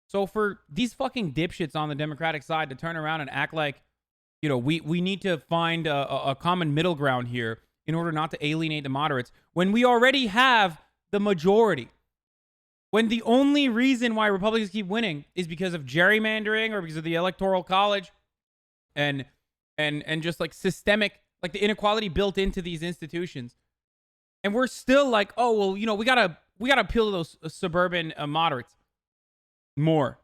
So for these fucking dipshits on the Democratic side to turn around and act like, we need to find a common middle ground here in order not to alienate the moderates when we already have the majority. When the only reason why Republicans keep winning is because of gerrymandering or because of the Electoral College and just like systemic, like the inequality built into these institutions. And we're still like, oh, well, we gotta appeal to those suburban moderates more.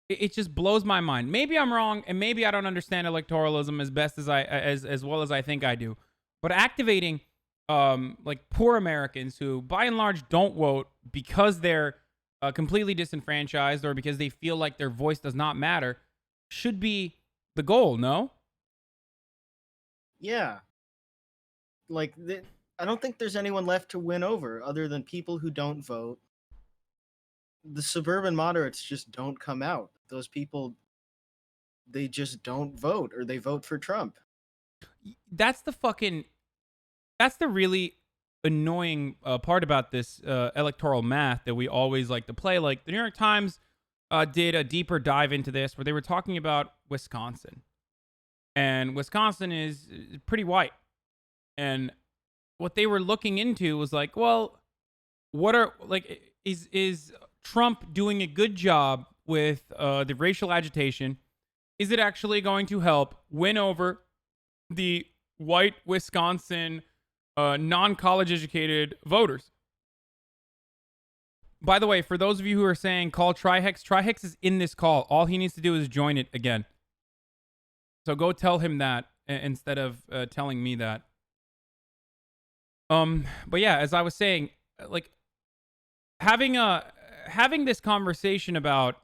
It just blows my mind. Maybe I'm wrong, and maybe I don't understand electoralism as best as well as I think I do. But activating like poor Americans who, by and large, don't vote because they're completely disenfranchised or because they feel like their voice does not matter should be the goal. No? Yeah. Like, I don't think there's anyone left to win over other than people who don't vote. The suburban moderates just don't come out. Those people, they just don't vote, or they vote for Trump. That's the really annoying part about this electoral math that we always like to play. Like the New York Times did a deeper dive into this where they were talking about Wisconsin. And Wisconsin is pretty white. And what they were looking into was like, well, is Trump doing a good job with the racial agitation? Is it actually going to help win over the white Wisconsin non-college educated voters? By the way, for those of you who are saying call Trihex is in this call. All he needs to do is join it again. So go tell him that instead of telling me that. But yeah, as I was saying, like having this conversation about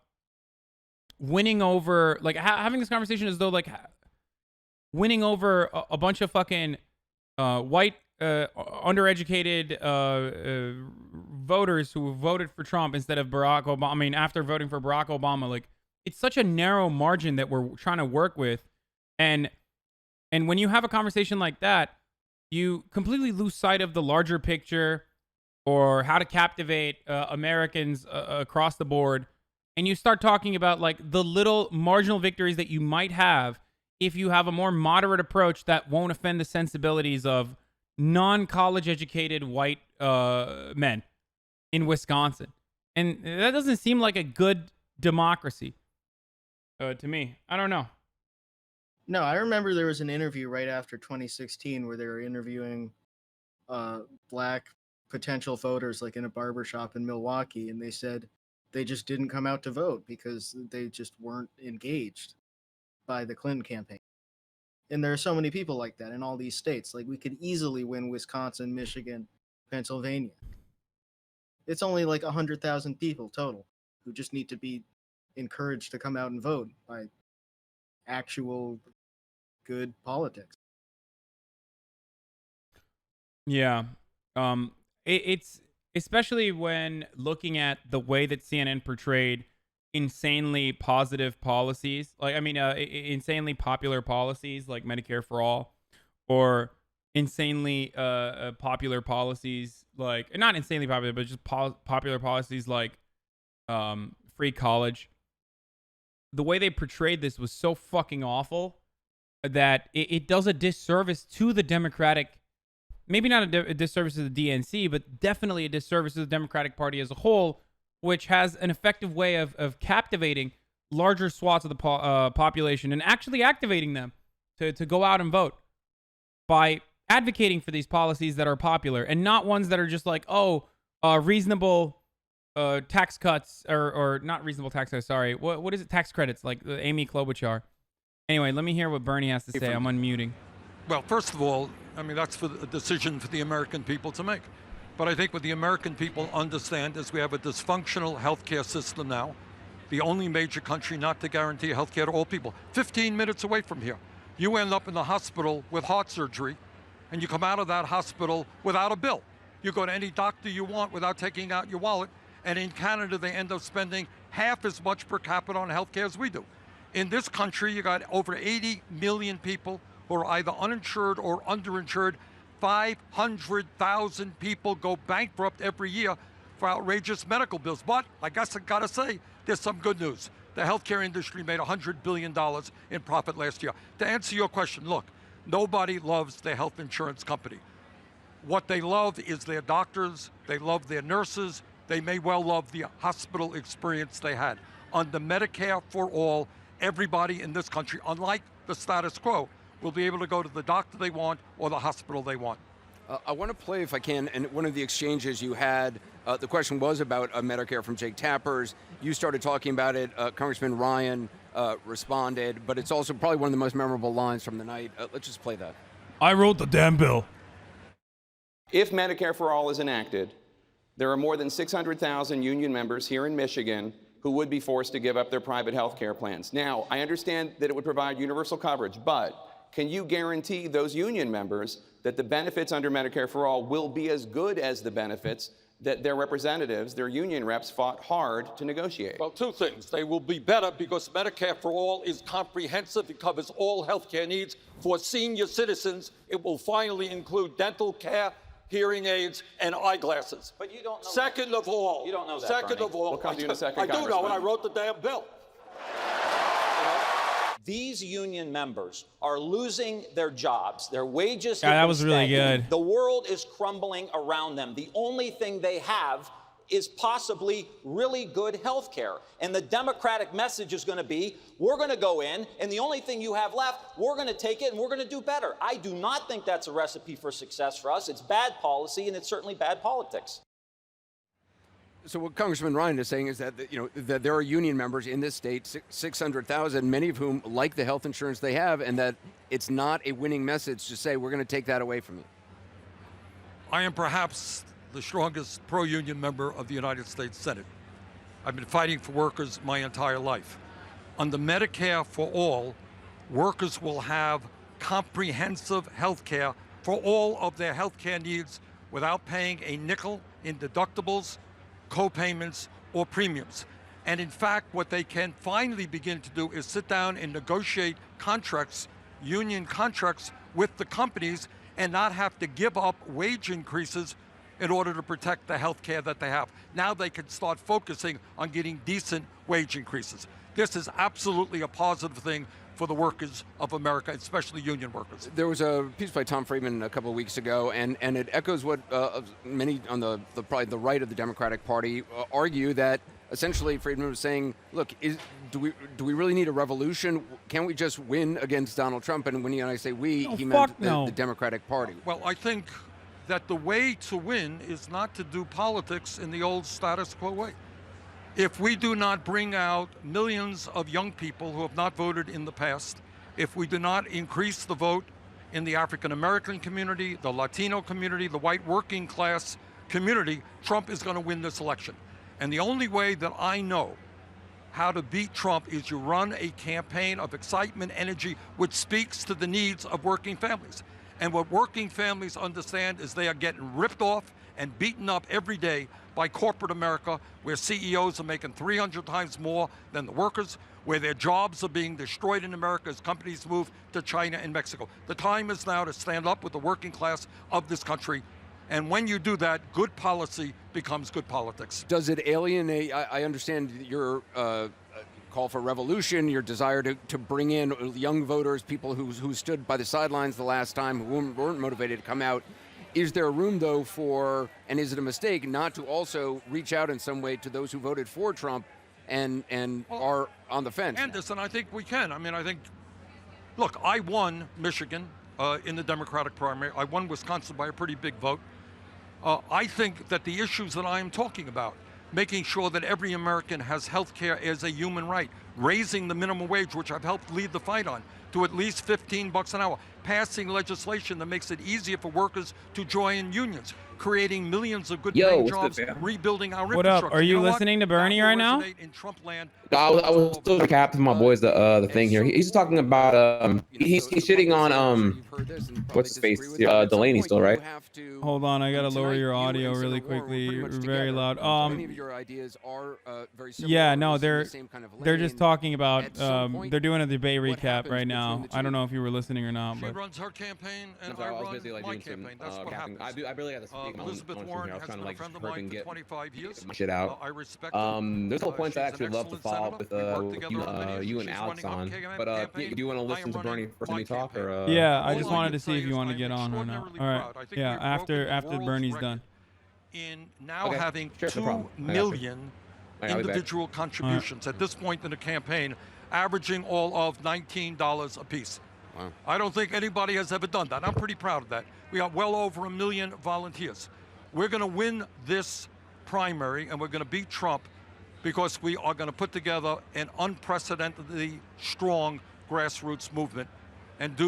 winning over, like having this conversation as though like winning over a bunch of fucking white undereducated voters who voted for Trump instead of Barack Obama. I mean, after voting for Barack Obama, like it's such a narrow margin that we're trying to work with, and when you have a conversation like that, you completely lose sight of the larger picture or how to captivate Americans across the board. And you start talking about like the little marginal victories that you might have if you have a more moderate approach that won't offend the sensibilities of non-college educated white men in Wisconsin. And that doesn't seem like a good democracy to me. I don't know. No, I remember there was an interview right after 2016 where they were interviewing black potential voters like in a barbershop in Milwaukee, and they said they just didn't come out to vote because they just weren't engaged by the Clinton campaign. And there are so many people like that in all these states. Like we could easily win Wisconsin, Michigan, Pennsylvania. It's only like 100,000 people total who just need to be encouraged to come out and vote by actual good politics. Yeah. It's especially when looking at the way that CNN portrayed insanely positive policies, like, I mean, insanely popular policies like Medicare for all, or insanely popular policies like, not insanely popular, but just popular policies like free college. The way they portrayed this was so fucking awful that it does a disservice to the Democratic, maybe not a disservice to the DNC, but definitely a disservice to the Democratic Party as a whole, which has an effective way of captivating larger swaths of the population and actually activating them to go out and vote by advocating for these policies that are popular and not ones that are just like, reasonable tax cuts or not reasonable tax cuts. Sorry. What is it? Tax credits like Amy Klobuchar. Anyway, let me hear what Bernie has to say. I'm unmuting. Well, first of all, I mean, that's a decision for the American people to make. But I think what the American people understand is we have a dysfunctional healthcare system now, the only major country not to guarantee healthcare to all people. 15 minutes away from here, you end up in the hospital with heart surgery, and you come out of that hospital without a bill. You go to any doctor you want without taking out your wallet, and in Canada, they end up spending half as much per capita on healthcare as we do. In this country, you got over 80 million people who are either uninsured or underinsured. 500,000 people go bankrupt every year for outrageous medical bills. But I guess I gotta say, there's some good news. The healthcare industry made $100 billion in profit last year. To answer your question, look, nobody loves their health insurance company. What they love is their doctors, they love their nurses, they may well love the hospital experience they had. Under Medicare for all, everybody in this country, unlike the status quo, will be able to go to the doctor they want or the hospital they want. I want to play, if I can, and one of the exchanges you had, the question was about Medicare from Jake Tappers. You started talking about it, Congressman Ryan responded, but it's also probably one of the most memorable lines from the night. Let's just play that. I wrote the damn bill. If Medicare for All is enacted, there are more than 600,000 union members here in Michigan who would be forced to give up their private health care plans. Now, I understand that it would provide universal coverage, but can you guarantee those union members that the benefits under Medicare for All will be as good as the benefits that their representatives, their union reps, fought hard to negotiate? Well, two things. They will be better because Medicare for All is comprehensive. It covers all health care needs. For senior citizens, it will finally include dental care, hearing aids, and eyeglasses. But you don't know Second of all, you don't know that, second Bernie. of all, We'll come to you in a second, I do know, and Congressman. I wrote the damn bill. These union members are losing their jobs. Their wages Yeah, have that been was really stagnating. good. The world is crumbling around them. The only thing they have is possibly really good health care. And the Democratic message is going to be, we're going to go in, and the only thing you have left, we're going to take it, and we're going to do better. I do not think that's a recipe for success for us. It's bad policy, and it's certainly bad politics. So what Congressman Ryan is saying is that that there are union members in this state, 600,000, many of whom like the health insurance they have, and that it's not a winning message to say we're going to take that away from you. I am perhaps the strongest pro-union member of the United States Senate. I've been fighting for workers my entire life. Under Medicare for All, workers will have comprehensive health care for all of their health care needs without paying a nickel in deductibles, co-payments, or premiums. And in fact, what they can finally begin to do is sit down and negotiate contracts, union contracts with the companies, and not have to give up wage increases in order to protect the health care that they have. Now they can start focusing on getting decent wage increases. This is absolutely a positive thing for the workers of America, especially union workers. There was a piece by Tom Friedman a couple of weeks ago, and it echoes what many on the probably the right of the Democratic Party argue, that essentially Friedman was saying, look, do we really need a revolution? Can't we just win against Donald Trump? And when I say we, he meant the Democratic Party. Well, I think that the way to win is not to do politics in the old status quo way. If we do not bring out millions of young people who have not voted in the past, if we do not increase the vote in the African American community, the Latino community, the white working class community, Trump is going to win this election. And the only way that I know how to beat Trump is you run a campaign of excitement, energy, which speaks to the needs of working families. And what working families understand is they are getting ripped off and beaten up every day by corporate America, where CEOs are making 300 times more than the workers, where their jobs are being destroyed in America as companies move to China and Mexico. The time is now to stand up with the working class of this country. And when you do that, good policy becomes good politics. Does it alienate? I understand your call for revolution, your desire to bring in young voters, people who stood by the sidelines the last time, who weren't motivated to come out. Is there room, though, for, and is it a mistake not to also reach out in some way to those who voted for Trump and are on the fence? Anderson, I think we can. I mean, I think, look, I won Michigan in the Democratic primary. I won Wisconsin by a pretty big vote. I think that the issues that I'm talking about, making sure that every American has health care as a human right, raising the minimum wage, which I've helped lead the fight on, to at least $15 an hour, passing legislation that makes it easier for workers to join unions, creating millions of good-paying jobs, rebuilding our infrastructure. What up? Are you listening to Bernie right now? In Trump land. I was still capping my boys the thing here. He's talking about he's shitting on what's his face, Delaney still, right? Hold on, I gotta lower your audio really quickly. You're very loud. Many of your ideas are very similar. Yeah, no, the they're same kind of just lane. talking about. At some point, They're doing a debate what recap happens right between now. the I don't two? know if you were listening or not, She but runs her campaign, and I'm sorry, I was run busy like my doing some campaign. That's what capping. happens. I barely got to speak. Elizabeth Warren I was has trying to been a like friend just of hurry mine and for get 25 years. my shit out. I respect her. There's a couple points I She's actually an would love to excellent follow up senator. with We work together on many you issues. and She's Alex running her on. But campaign. do you want to I listen am to Bernie running first my when we talk, campaign. or? yeah, I All just I wanted can to see say if you is want to I'm get on or not. extraordinarily All right. proud. I think Yeah, we've broken after the world's Bernie's record done. in now Okay, having sure, no 2 problem. I got you. million All right, I'll be back. individual contributions at this point in the campaign, averaging all of $19 apiece. Wow. I don't think anybody has ever done that. I'm pretty proud of that. We got well over 1 million volunteers. We're going to win this primary, and we're going to beat Trump because we are going to put together an unprecedentedly strong grassroots movement and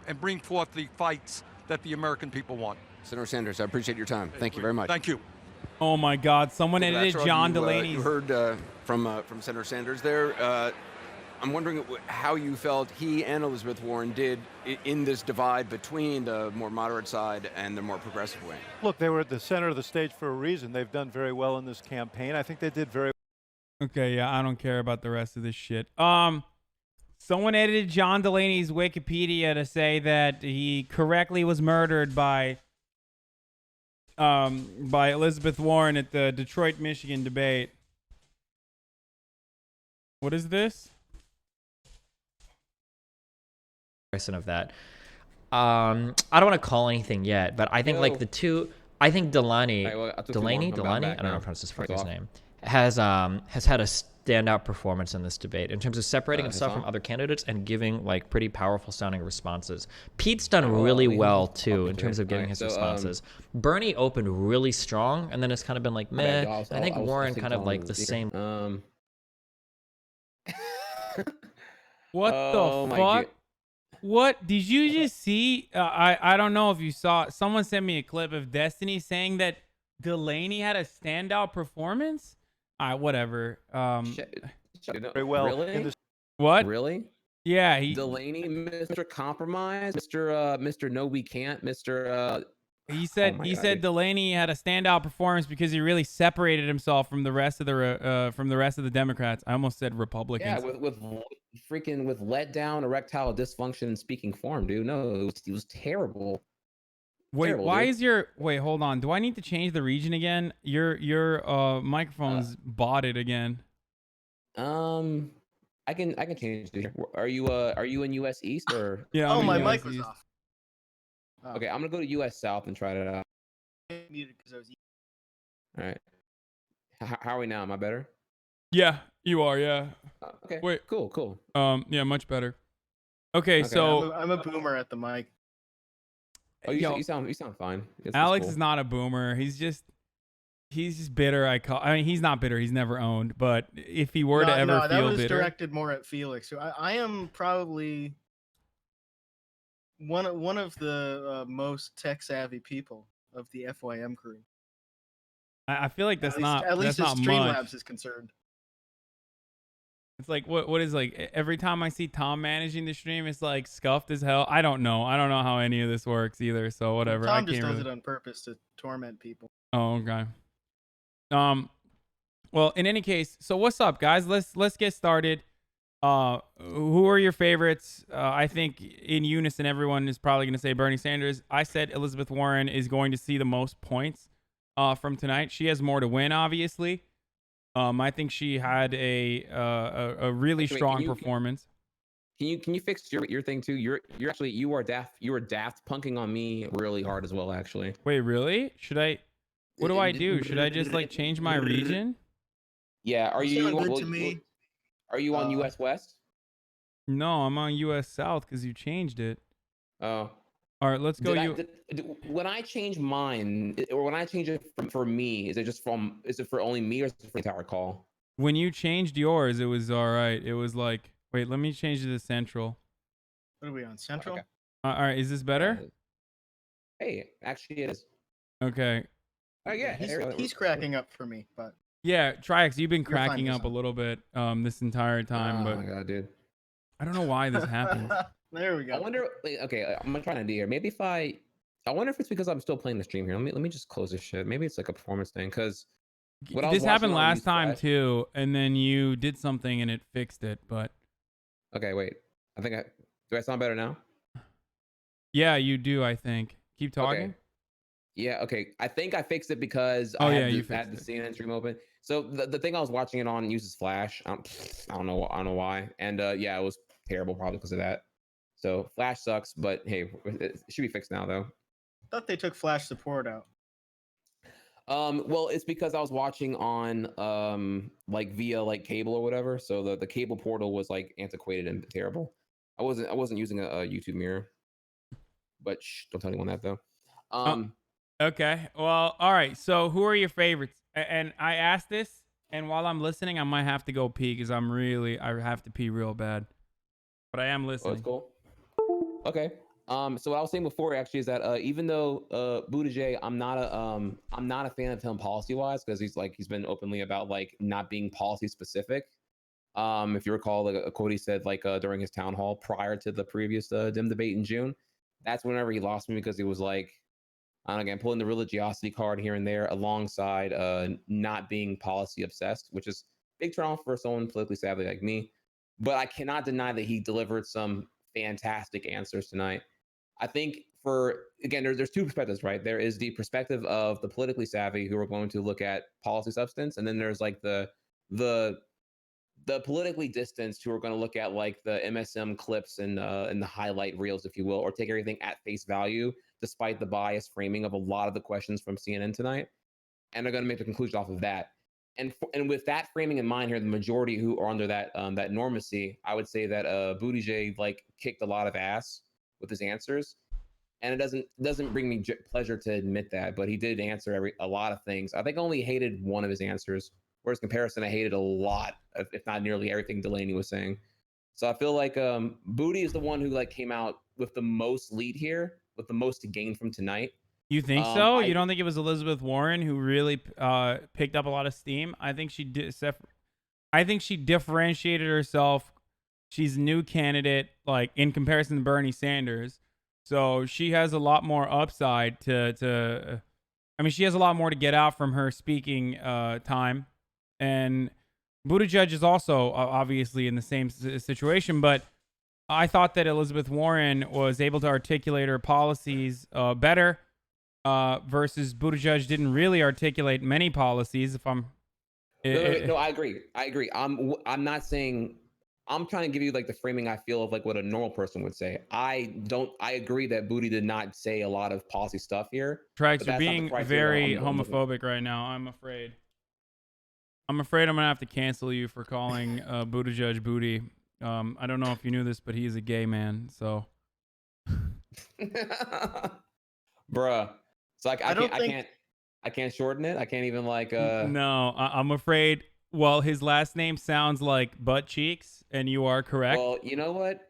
and bring forth the fights that the American people want. Senator Sanders, I appreciate your time. Thank you very much. Thank you. Oh my God! Someone Mr. edited Vassarov, John you Delaney's. heard from Senator Sanders there. I'm wondering how you felt he and Elizabeth Warren did in this divide between the more moderate side and the more progressive wing. Look, they were at the center of the stage for a reason. They've done very well in this campaign. I think they did very Okay, yeah, I don't care about the rest of this shit. Someone edited John Delaney's Wikipedia to say that he correctly was murdered by Elizabeth Warren at the Detroit, Michigan debate. What is this? Of that. I don't want to call anything yet, but I think like the two. I think Delaney, Hey, well, I took too Delaney, long. I'm Delaney. I back don't know how now. to pronounce this First fucker's off. name. Has had a standout performance in this debate in terms of separating himself from Hasan? other candidates and giving like pretty powerful sounding responses. Pete's done Oh, really he's well fucking too in good. terms of giving Alright, his so, responses. Bernie opened really strong, and then it's kind of been like meh. I think Warren kind of like the same. What Oh the my fuck? God. What did you just see? I don't know if you saw. Someone sent me a clip of Destiny saying that Delaney had a standout performance. Whatever. very well Really? in this. What? Really? Yeah, he Delaney, Mr. Compromise, Mr. No We Can't, Mr. he said my he God, said dude. Delaney had a standout performance because he really separated himself from the rest of the Democrats. I almost said Republicans. Yeah, with let down, erectile dysfunction, and speaking form, dude. No, it was terrible. Wait, terrible, why dude. is your wait? Hold on. Do I need to change the region again? Your microphone's botted again. I can change it. Are you in US East or? Yeah. Oh, I'm my in mic US was East. off. Oh, Okay, I'm gonna go to US South and try it out. I muted because I was. All right. How are we now? Am I better? Yeah, you are. Yeah. Okay. Wait. Cool. Yeah, much better. Okay, so I'm a boomer at the mic. Oh, you, yo, you sound fine. It's Alex cool. is not a boomer. He's just bitter. I mean, he's not bitter. He's never owned. But if he were to ever that feel was bitter, directed more at Felix. So I am probably one of the most tech savvy people of the FYM crew. I feel like that's not at least that's as not Streamlabs much. is concerned. It's like what is like every time I see Tom managing the stream, it's like scuffed as hell. I don't know how any of this works either. So whatever. Tom I just can't does really... it on purpose to torment people. Oh, okay. Well, in any case, so what's up, guys? Let's get started. Who are your favorites? I think in unison, everyone is probably going to say Bernie Sanders. I said Elizabeth Warren is going to see the most points from tonight. She has more to win, obviously. I think she had a really strong performance. Can you fix your thing too? You are daft punking on me really hard as well, actually. Wait, really? Should I? What do I do? Should I just like change my region? Yeah. Are you? Sound good to me. Are you on US West? No, I'm on US South because you changed it. Oh. All right, let's go. When I change mine, or when I change it for me, is it for only me or is it for the entire call? When you changed yours, it was all right. It was like, wait, let me change it to Central. What are we on? Central? Okay. All right, is this better? Hey, actually it is. Okay. Oh yeah, He's cracking up for me, but Yeah, Trihex, you've been You're fine, cracking up a Hasan. little bit this entire time, Oh but my god, dude. I don't know why this happens. there we go. I wonder. Okay, I'm gonna try an idea here. Maybe if I wonder if it's because I'm still playing the stream here. Let me just close this shit. Maybe it's like a performance thing, because This happened last time too, and then you did something and it fixed it. But okay, wait. Do I sound better now? Yeah, you do. I think. Keep talking. Okay. Yeah. Okay. I think I fixed it because Oh, I yeah, had you the, had fixed the it. CNN stream open. So the thing I was watching it on uses Flash. I don't know. I don't know why. And yeah, it was terrible probably because of that. So Flash sucks, but hey, it should be fixed now though. I thought they took Flash support out. Well, it's because I was watching on like via like cable or whatever. So the cable portal was like antiquated and terrible. I wasn't using a YouTube mirror. But shh, don't tell anyone that though. Okay. Well, all right. So who are your favorites? And I asked this, and while I'm listening, I might have to go pee because I have to pee real bad. But I am listening. Oh, it's cool. Okay. So what I was saying before actually is that even though Buttigieg, I'm not a fan of him policy wise because he's been openly about like not being policy specific. If you recall, like a quote he said like during his town hall prior to the previous Dim debate in June. That's whenever he lost me because he was like, I don't know, again, pulling the religiosity card here and there alongside not being policy obsessed, which is big turn off for someone politically savvy like me. But I cannot deny that he delivered some fantastic answers tonight. I think there's two perspectives, right? There is the perspective of the politically savvy who are going to look at policy substance, and then there's like the politically distanced who are going to look at like the MSM clips and the highlight reels, if you will, or take everything at face value, despite the biased framing of a lot of the questions from CNN tonight, and they're going to make the conclusion off of that. And with that framing in mind here, the majority who are under that normacy, I would say that Buttigieg like kicked a lot of ass with his answers, and it doesn't bring me pleasure to admit that, but he did answer a lot of things. I think I only hated one of his answers, whereas comparison, I hated a lot, if not nearly everything Delaney was saying. So I feel like Booty is the one who like came out with the most lead here, with the most to gain from tonight. You think so? You don't think it was Elizabeth Warren who really picked up a lot of steam? I think she did. I think she differentiated herself. She's a new candidate, like in comparison to Bernie Sanders. So she has a lot more upside to. I mean, she has a lot more to get out from her speaking time, and Buttigieg is also obviously in the same situation. But I thought that Elizabeth Warren was able to articulate her policies better. Versus Buttigieg didn't really articulate many policies. No, I agree. I'm not saying. I'm trying to give you like the framing I feel of like what a normal person would say. I agree that Booty did not say a lot of policy stuff here. Trihex, you're being very homophobic right now. I'm afraid I'm gonna have to cancel you for calling Buttigieg booty. I don't know if you knew this, but he's a gay man. So, bruh. So like I can't shorten it. I can't even like No, I'm afraid. Well, his last name sounds like butt cheeks, and you are correct. Well, you know what,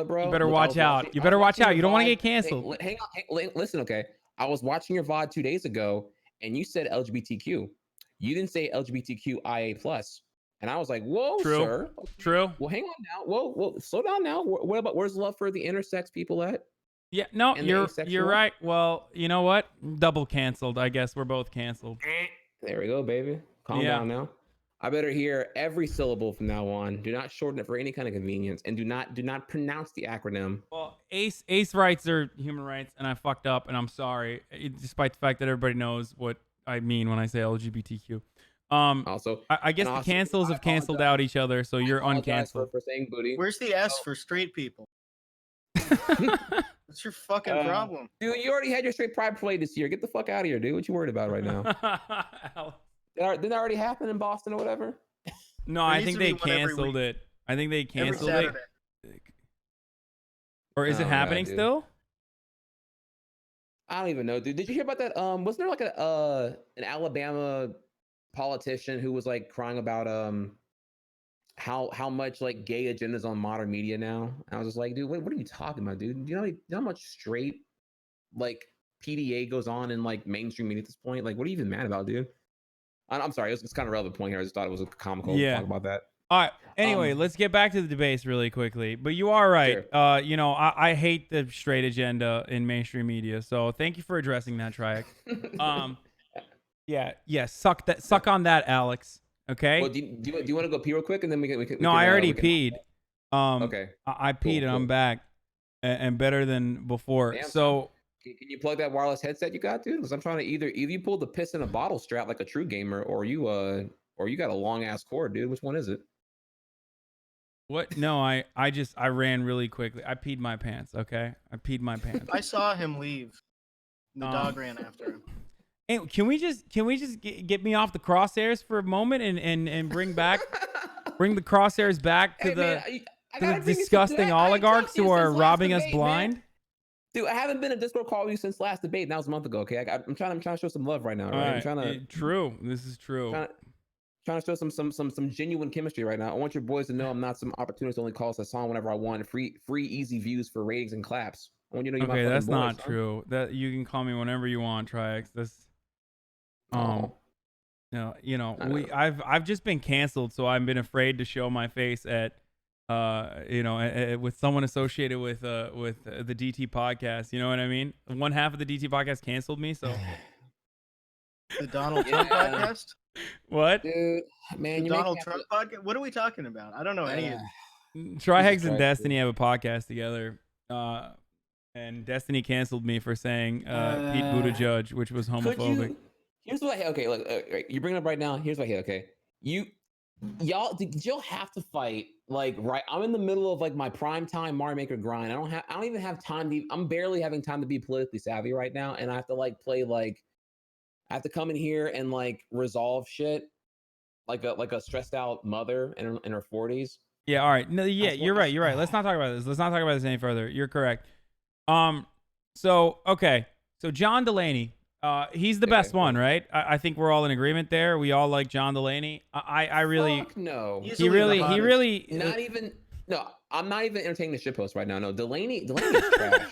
bro. You better watch out. You better watch out. You don't want to get canceled. Hang on. Listen, okay. I was watching your VOD 2 days ago, and you said LGBTQ. You didn't say LGBTQIA plus, and I was like, whoa, sir. True. Well, hang on now. Whoa, slow down now. What about where's love for the intersex people at? Yeah, no, you're right. Well, you know what? Double canceled. I guess we're both canceled. There we go, baby. Calm down now. I better hear every syllable from now on. Do not shorten it for any kind of convenience, and do not pronounce the acronym. Well, ACE rights are human rights, and I fucked up, and I'm sorry, despite the fact that everybody knows what I mean when I say LGBTQ. Also, I guess the cancels have canceled out each other, so you're uncanceled. For saying booty. Where's the S for straight people? What's your fucking problem? Dude, you already had your straight pride parade this year. Get the fuck out of here, dude. What you worried about right now? Didn't that already happen in Boston or whatever? No, I think they canceled it. I think they canceled it. Or is it happening still? I don't even know, dude. Did you hear about that? Wasn't there like an Alabama politician who was like crying about how much like gay agendas on modern media now? I was just like, dude, what are you talking about, dude? Do you know how much straight like PDA goes on in like mainstream media at this point? Like, what are you even mad about, dude? I'm sorry, it's kind of a relevant point here. I just thought it was a comical to talk about that. All right. Anyway, let's get back to the debates really quickly. But you are right. Sure. I hate the straight agenda in mainstream media. So thank you for addressing that, Trihex. Yeah. Suck on that, Alex. Okay. Well, do you want to go pee real quick, and then we can. No, I already peed. Okay. I peed and I'm back, and better than before. Damn, so. Can you plug that wireless headset you got, dude? Because I'm trying to either you pull the piss in a bottle strap like a true gamer, or you got a long ass cord, dude. Which one is it? What? No, I ran really quickly. I peed my pants. Okay, I peed my pants. I saw him leave. The dog ran after him. Hey, can we just get me off the crosshairs for a moment and bring the crosshairs back to the disgusting oligarchs who are robbing us blind? Man. Dude, I haven't been in Discord call with you since last debate. And that was a month ago. Okay, I'm trying to show some love right now. Right? I'm trying to. True. This is true. Trying to show some genuine chemistry right now. I want your boys to know I'm not some opportunist only calls I saw whenever I want. Free easy views for ratings and claps. I want you to know okay, that's not true. That you can call me whenever you want, trihex. This. No, I've just been canceled, so I've been afraid to show my face at. With someone associated with the DT podcast, you know what I mean? One half of the DT podcast canceled me, so the Donald Trump podcast. What? Dude, man, the Donald Trump podcast. What are we talking about? I don't know any of them. Trihex and Destiny have a podcast together, and Destiny canceled me for saying Pete Buttigieg, which was homophobic. Here's what I hate. Okay, look, you bring it up right now. Here's what I hate. Okay, y'all have to fight. Like, right, I'm in the middle of like my prime time Mario Maker grind. I don't even have time to. I'm barely having time to be politically savvy right now, and I have to like play like. I have to come in here and like resolve shit, like a stressed out mother in her 40s. Yeah. All right. No. Yeah. You're right. You're right. Let's not talk about this. Let's not talk about this any further. You're correct. So okay. So John Delaney. He's the best one, right? I think we're all in agreement there. We all like John Delaney. I really. Fuck no. He really. Not even. No, I'm not even entertaining the shitpost right now. No, Delaney is trash.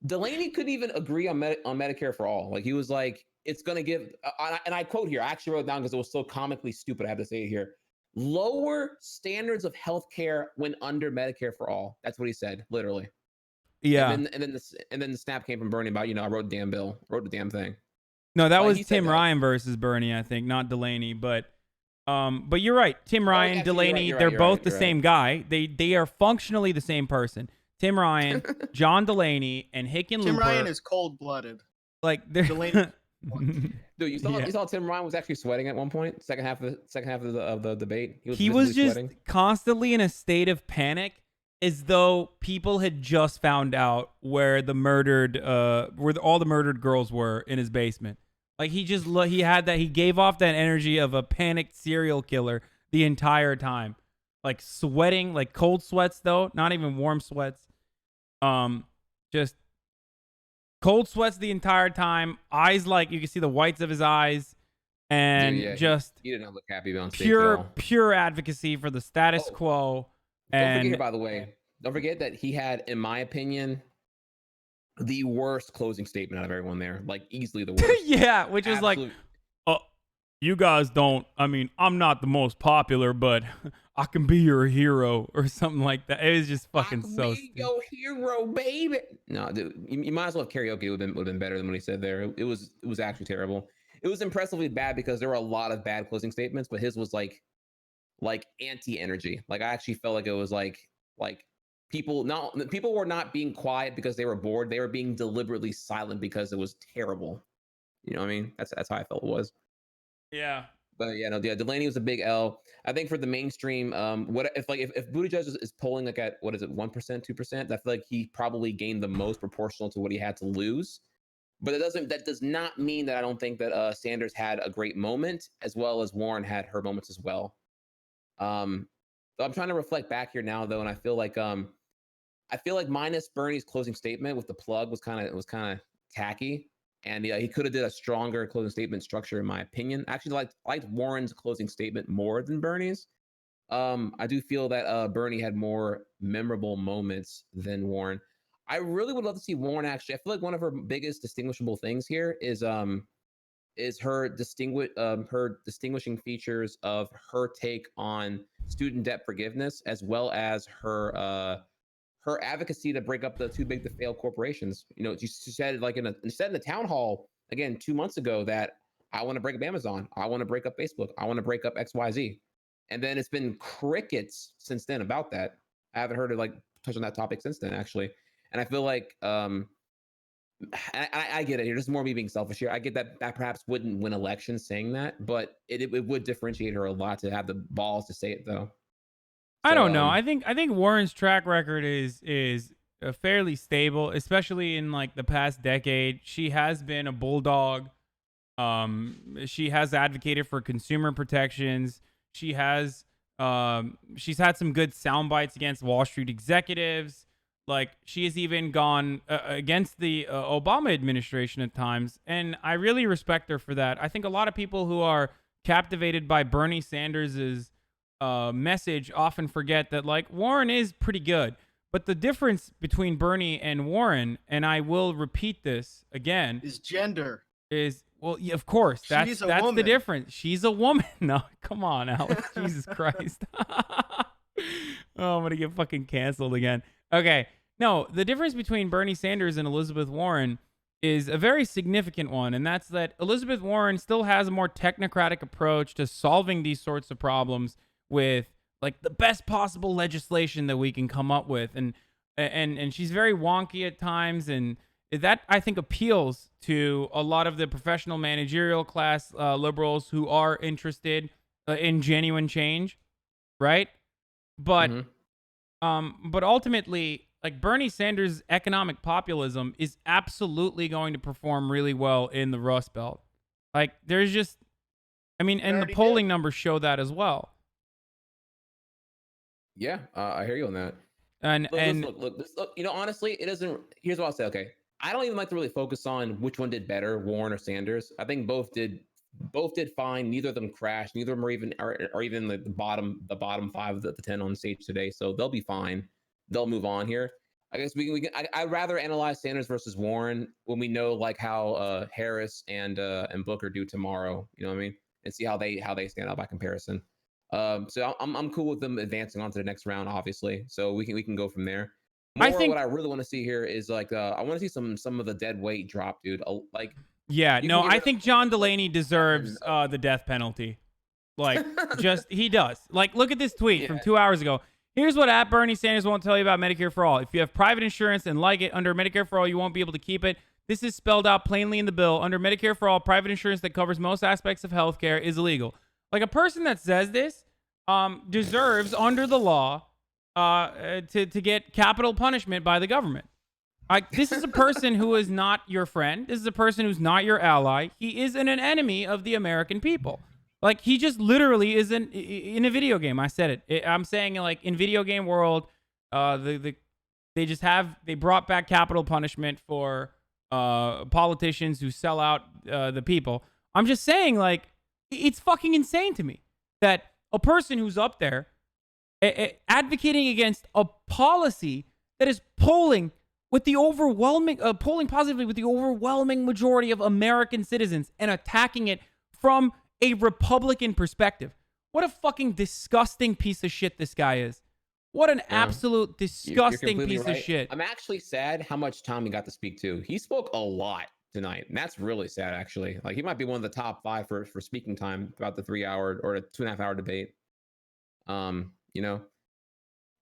Delaney couldn't even agree on Medicare for all. Like he was like, it's gonna give, and I quote here. I actually wrote it down because it was so comically stupid. I have to say it here. Lower standards of healthcare when under Medicare for all. That's what he said, literally. Yeah. And then the snap came from Bernie about, I wrote the damn bill, wrote the damn thing. No, that was Tim Ryan versus Bernie, I think, not Delaney. But you're right. Tim Ryan, Delaney, they're both the same guy. They are functionally the same person. Tim Ryan, John Delaney, and Hickenlooper. Tim Ryan is cold-blooded. Like they're Delaney. Dude, you saw Tim Ryan was actually sweating at one point. Second half of the debate, he was just sweating. Constantly in a state of panic, as though people had just found out where all the murdered girls were in his basement. Like he gave off that energy of a panicked serial killer the entire time, like sweating, like cold sweats though, not even warm sweats. Just cold sweats the entire time. Eyes, like you can see the whites of his eyes, and he didn't look happy on stage. Pure advocacy for the status quo. Don't forget, by the way, that he had, in my opinion, the worst closing statement out of everyone there. Like easily the worst. Yeah, which is like, you guys don't. I mean, I'm not the most popular, but I can be your hero or something like that. It was just fucking so stupid. Your hero, baby. No, dude, you might as well have karaoke. Would have been better than what he said there. It was actually terrible. It was impressively bad because there were a lot of bad closing statements, but his was like anti-energy. Like I actually felt like it was like people were not being quiet because they were bored. They were being deliberately silent because it was terrible. You know what I mean? That's how I felt it was. Yeah. But yeah, Delaney was a big L. I think for the mainstream, if Buttigieg is polling like at 1%, 2%, I feel like he probably gained the most proportional to what he had to lose. But that does not mean that I don't think that Sanders had a great moment, as well as Warren had her moments as well. So I'm trying to reflect back here now though, and I feel like minus Bernie's closing statement with the plug was kind of tacky. And he could have did a stronger closing statement structure, in my opinion. I actually liked Warren's closing statement more than Bernie's. I do feel that Bernie had more memorable moments than Warren. I really would love to see Warren actually. I feel like one of her biggest distinguishable things here is her distinguishing features of her take on student debt forgiveness, as well as her advocacy to break up the too big to fail corporations. She said like in the town hall again 2 months ago that I want to break up Amazon, I want to break up Facebook, I want to break up XYZ. And then it's been crickets since then about that. I haven't heard it like touch on that topic since then, actually. And I feel like I get it here. This is more me being selfish here. I get that perhaps wouldn't win elections saying that, but it would differentiate her a lot to have the balls to say it, though. I don't know. I think Warren's track record is fairly stable, especially in like the past decade. She has been a bulldog. She has advocated for consumer protections. She's had some good sound bites against Wall Street executives. Like, she has even gone against the Obama administration at times, and I really respect her for that. I think a lot of people who are captivated by Bernie Sanders's message often forget that, like, Warren is pretty good. But the difference between Bernie and Warren, and I will repeat this again, is gender. Well, yeah, of course, that's woman. the difference. She's a woman. No, come on, Alex. Jesus Christ. Oh, I'm gonna get fucking canceled again. Okay. No, the difference between Bernie Sanders and Elizabeth Warren is a very significant one, and that's that Elizabeth Warren still has a more technocratic approach to solving these sorts of problems with like the best possible legislation that we can come up with, and she's very wonky at times, and that I think appeals to a lot of the professional managerial class liberals who are interested in genuine change, right? But but ultimately, like, Bernie Sanders' economic populism is absolutely going to perform really well in the Rust Belt. Like, there's just, I mean, and the polling numbers show that as well. Yeah, I hear you on that. And look, you know, honestly, it doesn't. Here's what I'll say. Okay, I don't even like to really focus on which one did better, Warren or Sanders. I think both did fine. Neither of them crashed. Neither of them are even the bottom 5 of the 10 on stage today. So they'll be fine. They'll move on here. I guess we can. I'd rather analyze Sanders versus Warren when we know like how Harris and Booker do tomorrow. You know what I mean? And see how they stand out by comparison. So I'm cool with them advancing on to the next round, obviously. So we can go from there. I think what I really want to see here is like I want to see some of the dead weight drop, dude. Like, yeah, no, I think John Delaney deserves the death penalty. Like, just he does. Like, look at this tweet from 2 hours ago. Here's what @Bernie Sanders won't tell you about Medicare for All. If you have private insurance and like it under Medicare for All, you won't be able to keep it. This is spelled out plainly in the bill. Under Medicare for All, private insurance that covers most aspects of healthcare is illegal. Like, a person that says this deserves, under the law, to get capital punishment by the government. Like, this is a person who is not your friend. This is a person who's not your ally. He is an enemy of the American people. Like, he just literally is in a video game. I said it. I'm saying, like, in video game world, they brought back capital punishment for politicians who sell out the people. I'm just saying, like, it's fucking insane to me that a person who's up there advocating against a policy that is polling positively with the overwhelming majority of American citizens and attacking it from a Republican perspective. What a fucking disgusting piece of shit this guy is. What an absolute disgusting piece of shit. I'm actually sad how much time he got to speak to. He spoke a lot tonight, and that's really sad, actually. Like, he might be one of the top 5 for speaking time throughout the 3-hour or the 2.5-hour debate. You know,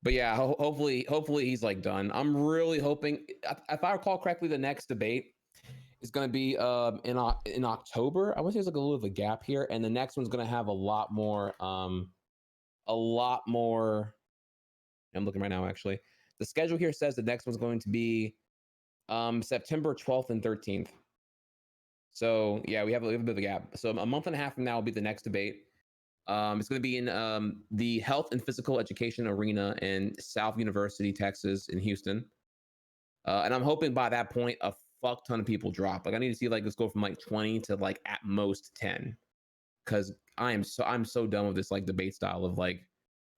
but yeah, hopefully he's like done. I'm really hoping, if I recall correctly, the next debate is going to be in October. I wish there's like a little bit of a gap here, and the next one's going to have a lot more. I'm looking right now, actually. The schedule here says the next one's going to be September 12th and 13th. So yeah, we have a bit of a gap. So a month and a half from now will be the next debate. It's going to be in the health and physical education arena in South University, Texas, in Houston. And I'm hoping by that point, a fuck ton of people drop. Like, I need to see like let's go from like 20 to like at most 10, because I'm so done with this like debate style of like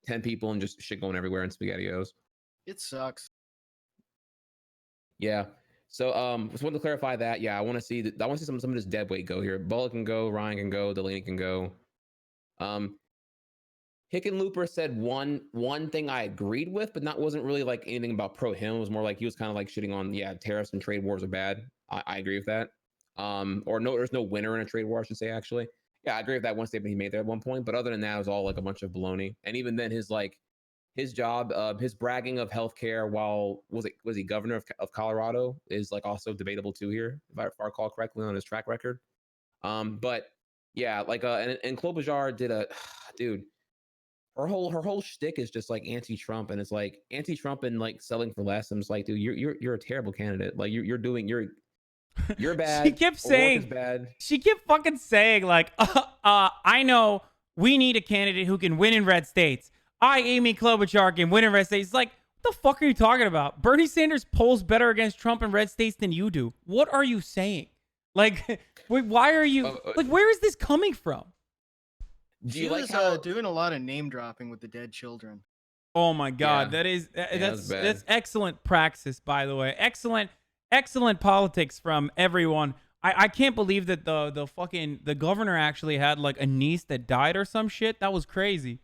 10 people and just shit going everywhere in SpaghettiOs. It sucks. Yeah. So just wanted to clarify that. Yeah, I want to see some of this dead weight go here. Bullock can go, Ryan can go, Delaney can go. Hickenlooper said one thing I agreed with, but wasn't really like anything about pro him. It was more like he was kind of like shitting on, tariffs and trade wars are bad. I agree with that. Or no, there's no winner in a trade war, I should say. Actually, yeah, I agree with that one statement he made there at one point. But other than that, it was all like a bunch of baloney. And even then, his job, his bragging of healthcare while was he governor of Colorado is like also debatable too here, if I recall correctly on his track record. But yeah, like and Klobuchar did a dude. Her whole shtick is just like anti-Trump, and it's like anti-Trump and like selling for less. And it's like, dude, you're a terrible candidate. Like you're bad. She kept saying, bad. She kept fucking saying like, I know we need a candidate who can win in red states. Amy Klobuchar can win in red states. It's like, what the fuck are you talking about? Bernie Sanders polls better against Trump in red states than you do. What are you saying? Like, why are you like? Where is this coming from? She was doing a lot of name dropping with the dead children. Oh my God, Yeah. that's excellent praxis, by the way. Excellent politics from everyone. I can't believe that the governor actually had like a niece that died or some shit. That was crazy.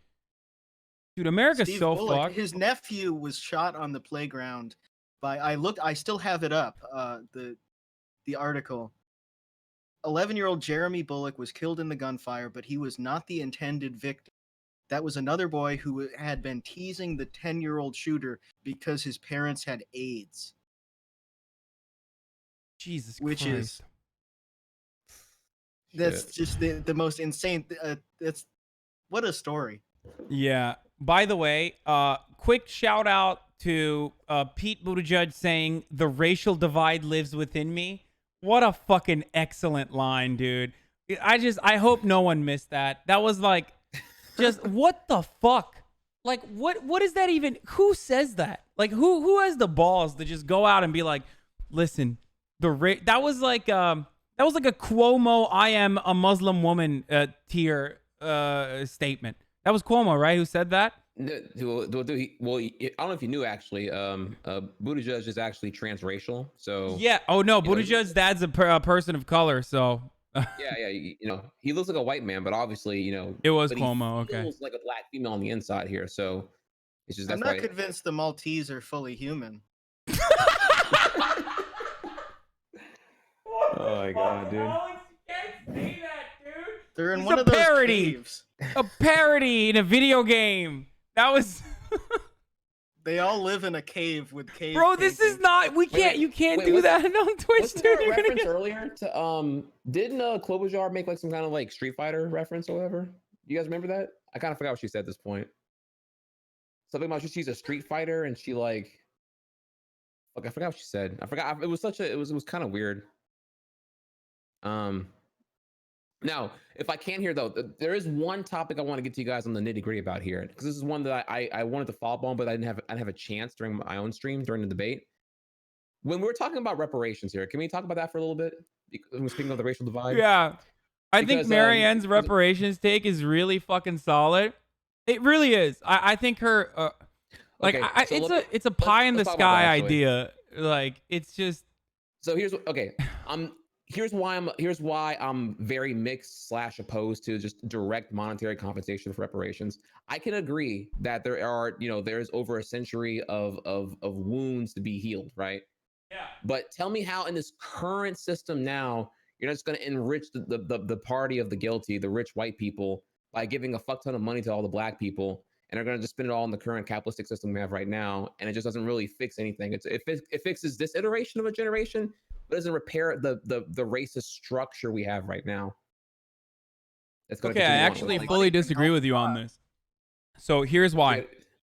Dude, America's Steve so Bullock, fucked. his nephew was shot on the playground by I still have it up, the article. 11-year-old Jeremy Bullock was killed in the gunfire, but he was not the intended victim. That was another boy who had been teasing the 10-year-old shooter because his parents had AIDS. Jesus Which Christ. That's just the most insane. That's what a story. Yeah. By the way, quick shout out to Pete Buttigieg saying the racial divide lives within me. What a fucking excellent line, dude. I hope no one missed that. That was like, just what the fuck? Like, what is that even? Who says that? Like, who has the balls to just go out and be like, listen, that was like a Cuomo, I am a Muslim woman tier statement. That was Cuomo, right? Who said that? Well, I don't know if you knew actually. Buttigieg is actually transracial, so yeah. Oh no, Buttigieg's dad's a person of color, so yeah. He looks like a white man, but obviously, it was but Cuomo. He feels Okay. like a black female on the inside here, so it's just I'm that's not convinced the Maltese are fully human. Oh my God, dude. Alex, you can't say that, dude. They're in It's one a of those parody. caves. A parody in a video game. That was. They all live in a cave with cave. Bro, this is not. We can't. You can't do that on Twitch, Wasn't dude. there a You're gonna reference get. earlier to didn't Klobuchar make like some kind of like Street Fighter reference or whatever? You guys remember that? I kind of forgot what she said at this point. Something about she's a Street Fighter and she like. Look, I forgot what she said. I forgot. It was kind of weird. Now, if I can hear though, there is one topic I want to get to you guys on the nitty gritty about here, because this is one that I wanted to follow up on, but I didn't have a chance during my own stream during the debate. When we're talking about reparations here, can we talk about that for a little bit? Speaking of the racial divide. Yeah, I think Because, Marianne's reparations take is really fucking solid. It really is. I think her. Like Okay, so it's a pie in the let's talk about sky that, actually. idea. Like it's just. So here's why I'm very mixed / opposed to just direct monetary compensation for reparations. I can agree that there's over a century of wounds to be healed, right? Yeah. But tell me how in this current system now you're not just going to enrich the party of the guilty, the rich white people, by giving a fuck ton of money to all the black people, and are going to just spend it all in the current capitalistic system we have right now, and it just doesn't really fix anything. It fixes this iteration of a generation, but doesn't repair the racist structure we have right now. Okay, I actually fully disagree with you on this. So here's why.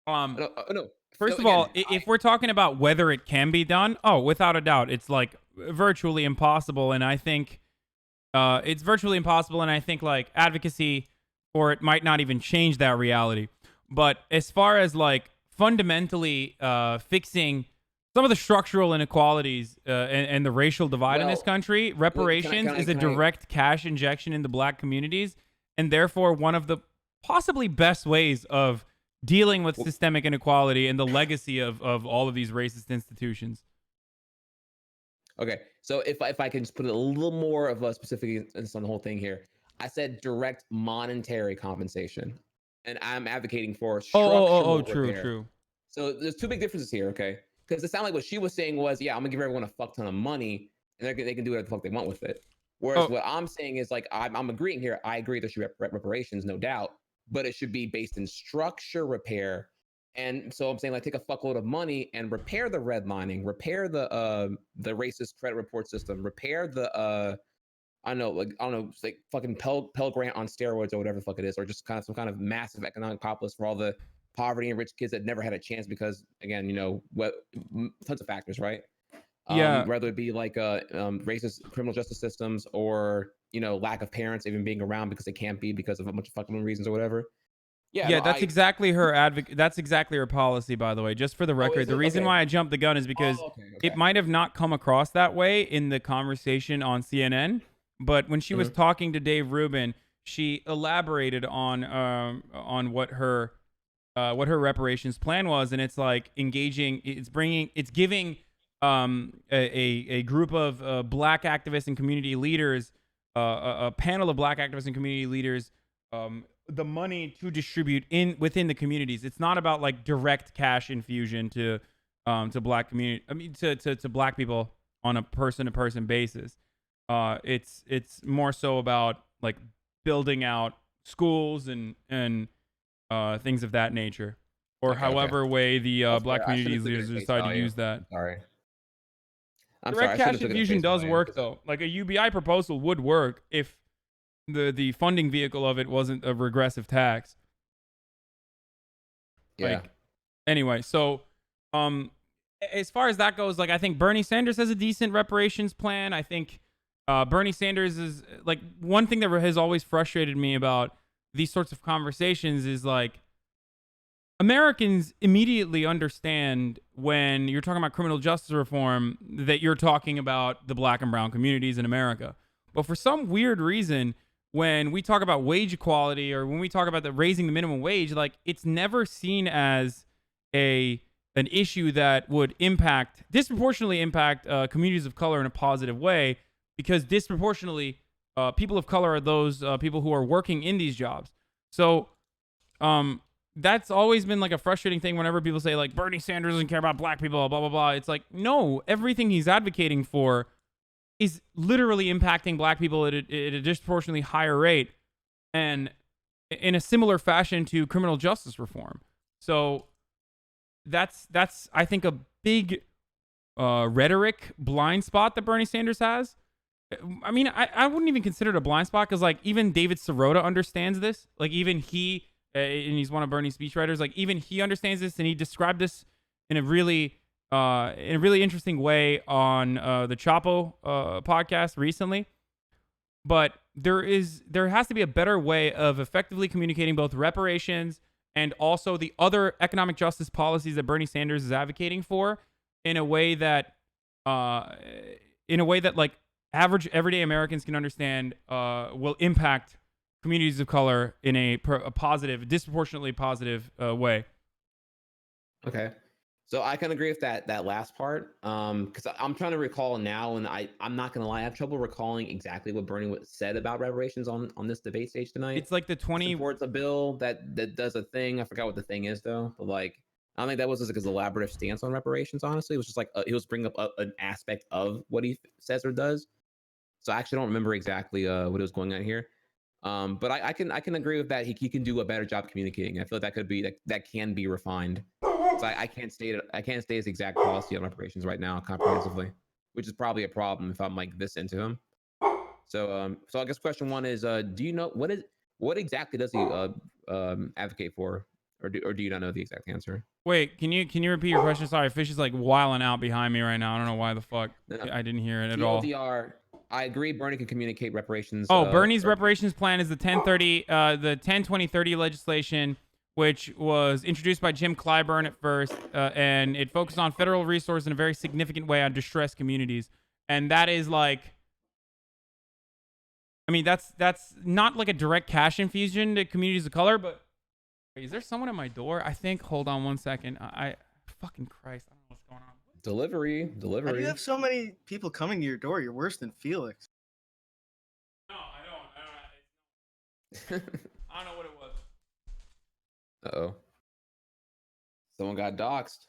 No. First of all, if we're talking about whether it can be done, without a doubt, it's like virtually impossible. And I think it's virtually impossible. And I think like advocacy for it might not even change that reality. But as far as like fundamentally fixing some of the structural inequalities and the racial divide in this country, reparations is a direct cash injection into black communities, and therefore one of the possibly best ways of dealing with systemic inequality and the legacy of all of these racist institutions. Okay, so if I can just put a little more of a specific on the whole thing here, I said direct monetary compensation, and I'm advocating for structural repair. True. So there's two big differences here, okay? Because it sounded like what she was saying was, yeah, I'm gonna give everyone a fuck ton of money, and they can do whatever the fuck they want with it. Whereas what I'm saying is like I'm agreeing here. I agree there should be reparations, no doubt, but it should be based in structure repair. And so I'm saying like take a fuckload of money and repair the redlining, repair the racist credit report system, repair the I don't know, it's like fucking Pell Grant on steroids or whatever the fuck it is, or just kind of some kind of massive economic populist for all the poverty and rich kids that never had a chance because, again, tons of factors, right? Whether it be like racist criminal justice systems or lack of parents even being around because they can't be because of a bunch of fucking reasons or whatever. Yeah, that's exactly her That's exactly her policy, by the way. Just for the record, the reason why I jumped the gun is because it might have not come across that way in the conversation on CNN. But when she was talking to Dave Rubin, she elaborated on what her reparations plan was, and it's like it's giving a group of black activists and community leaders, a panel of black activists and community leaders, the money to distribute within the communities. It's not about like direct cash infusion to black community. I mean to black people on a person to person basis. It's more so about like building out schools and things of that nature, or however way the black community leaders decide to use that. Direct cash infusion does work though. Like a UBI proposal would work if the funding vehicle of it wasn't a regressive tax. Yeah. Anyway, so as far as that goes, like I think Bernie Sanders has a decent reparations plan. I think Bernie Sanders is like one thing that has always frustrated me about these sorts of conversations is like Americans immediately understand when you're talking about criminal justice reform that you're talking about the black and brown communities in America. But for some weird reason, when we talk about wage equality or when we talk about raising the minimum wage, like it's never seen as an issue that would disproportionately impact communities of color in a positive way, because disproportionately people of color are those people who are working in these jobs. So that's always been like a frustrating thing whenever people say like Bernie Sanders doesn't care about black people, blah, blah, blah. It's like, no, everything he's advocating for is literally impacting black people at a disproportionately higher rate and in a similar fashion to criminal justice reform. So that's I think, a big rhetoric blind spot that Bernie Sanders has. I mean, I wouldn't even consider it a blind spot because like even David Sirota understands this. Like even he, and he's one of Bernie's speechwriters, like even he understands this, and he described this in a really interesting way on the Chapo podcast recently. But there has to be a better way of effectively communicating both reparations and also the other economic justice policies that Bernie Sanders is advocating for in a way that like average everyday Americans can understand will impact communities of color in a positive, disproportionately positive way. Okay. So I can agree with that last part, because I'm trying to recall now, and I'm not gonna lie, I have trouble recalling exactly what Bernie said about reparations on this debate stage tonight. It's like the 20 supports a bill that does a thing. I forgot what the thing is though, but like I don't think that was like his elaborative stance on reparations. Honestly, it was just like he was bringing up an aspect of what he says or does. So I actually don't remember exactly what was going on here. But I can agree with that. He can do a better job communicating. I feel like that can be refined. So I can't state his exact policy on reparations right now comprehensively, which is probably a problem if I'm like this into him. So I guess question one is, do you know what exactly does he advocate for, or do you not know the exact answer? Wait, can you repeat your question? Sorry, Fish is like wilding out behind me right now. I don't know why the fuck I didn't hear it at all. TLDR, I agree. Bernie can communicate reparations. Bernie's reparations plan is the 10-20-30 legislation, which was introduced by Jim Clyburn at first, and it focused on federal resources in a very significant way on distressed communities. And that is like, I mean, that's not like a direct cash infusion to communities of color, but wait, is there someone at my door? I think, hold on one second. Fucking Christ, I don't know what's going on. Delivery. How do you have so many people coming to your door? You're worse than Felix. No, I don't. I don't know what it was. Uh-oh. Someone got doxxed.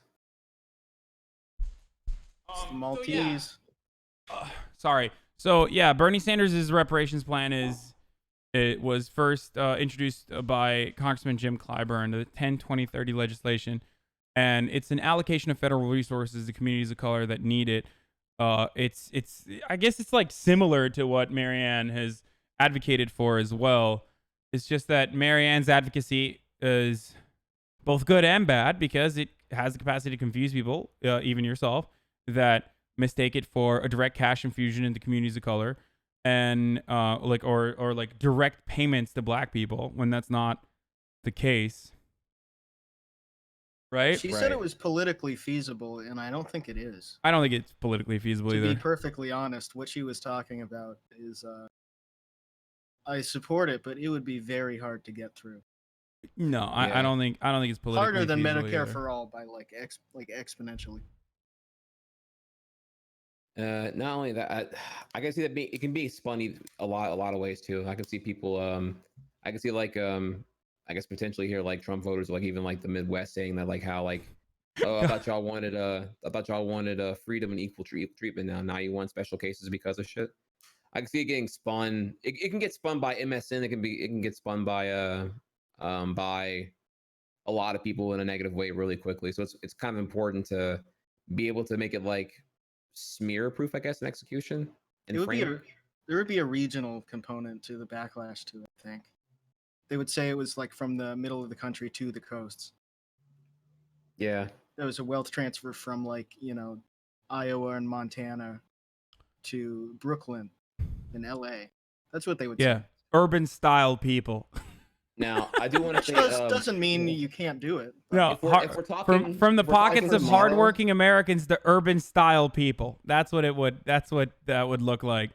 Maltese. Sorry. So yeah, Bernie Sanders' reparations plan it was first introduced by Congressman Jim Clyburn, the 10-20-30 legislation, and it's an allocation of federal resources to communities of color that need it. It's I guess it's like similar to what Marianne has advocated for as well. It's just that Marianne's advocacy is both good and bad because it has the capacity to confuse people, even yourself, that mistake it for a direct cash infusion into communities of color, and like direct payments to black people when that's not the case. Right? She said it was politically feasible, and I don't think it is. I don't think it's politically feasible To either. be perfectly honest, what she was talking about is, I support it, but it would be very hard to get through. No, I don't think it's politically Harder than feasible Medicare either. for all by like exponentially. Not only that, I can see that it can be spun a lot of ways too. I can see people, I can see like, I guess potentially here like Trump voters, like even like the Midwest saying that like how like, oh, I thought y'all wanted freedom and equal treatment. Now you want special cases because of shit. I can see it getting spun. It can get spun by MSN. It can get spun by a lot of people in a negative way really quickly. So it's kind of important to be able to make it like smear proof, I guess, in execution. There would be a regional component to the backlash to it, I think. They would say it was like from the middle of the country to the coasts. Yeah. There was a wealth transfer from like, Iowa and Montana to Brooklyn and LA. That's what they would say. Urban style people. Now, I do want to say doesn't mean you can't do it. No, if we're talking from the pockets of tomorrow, hardworking Americans, the urban style people. That's what that would look like.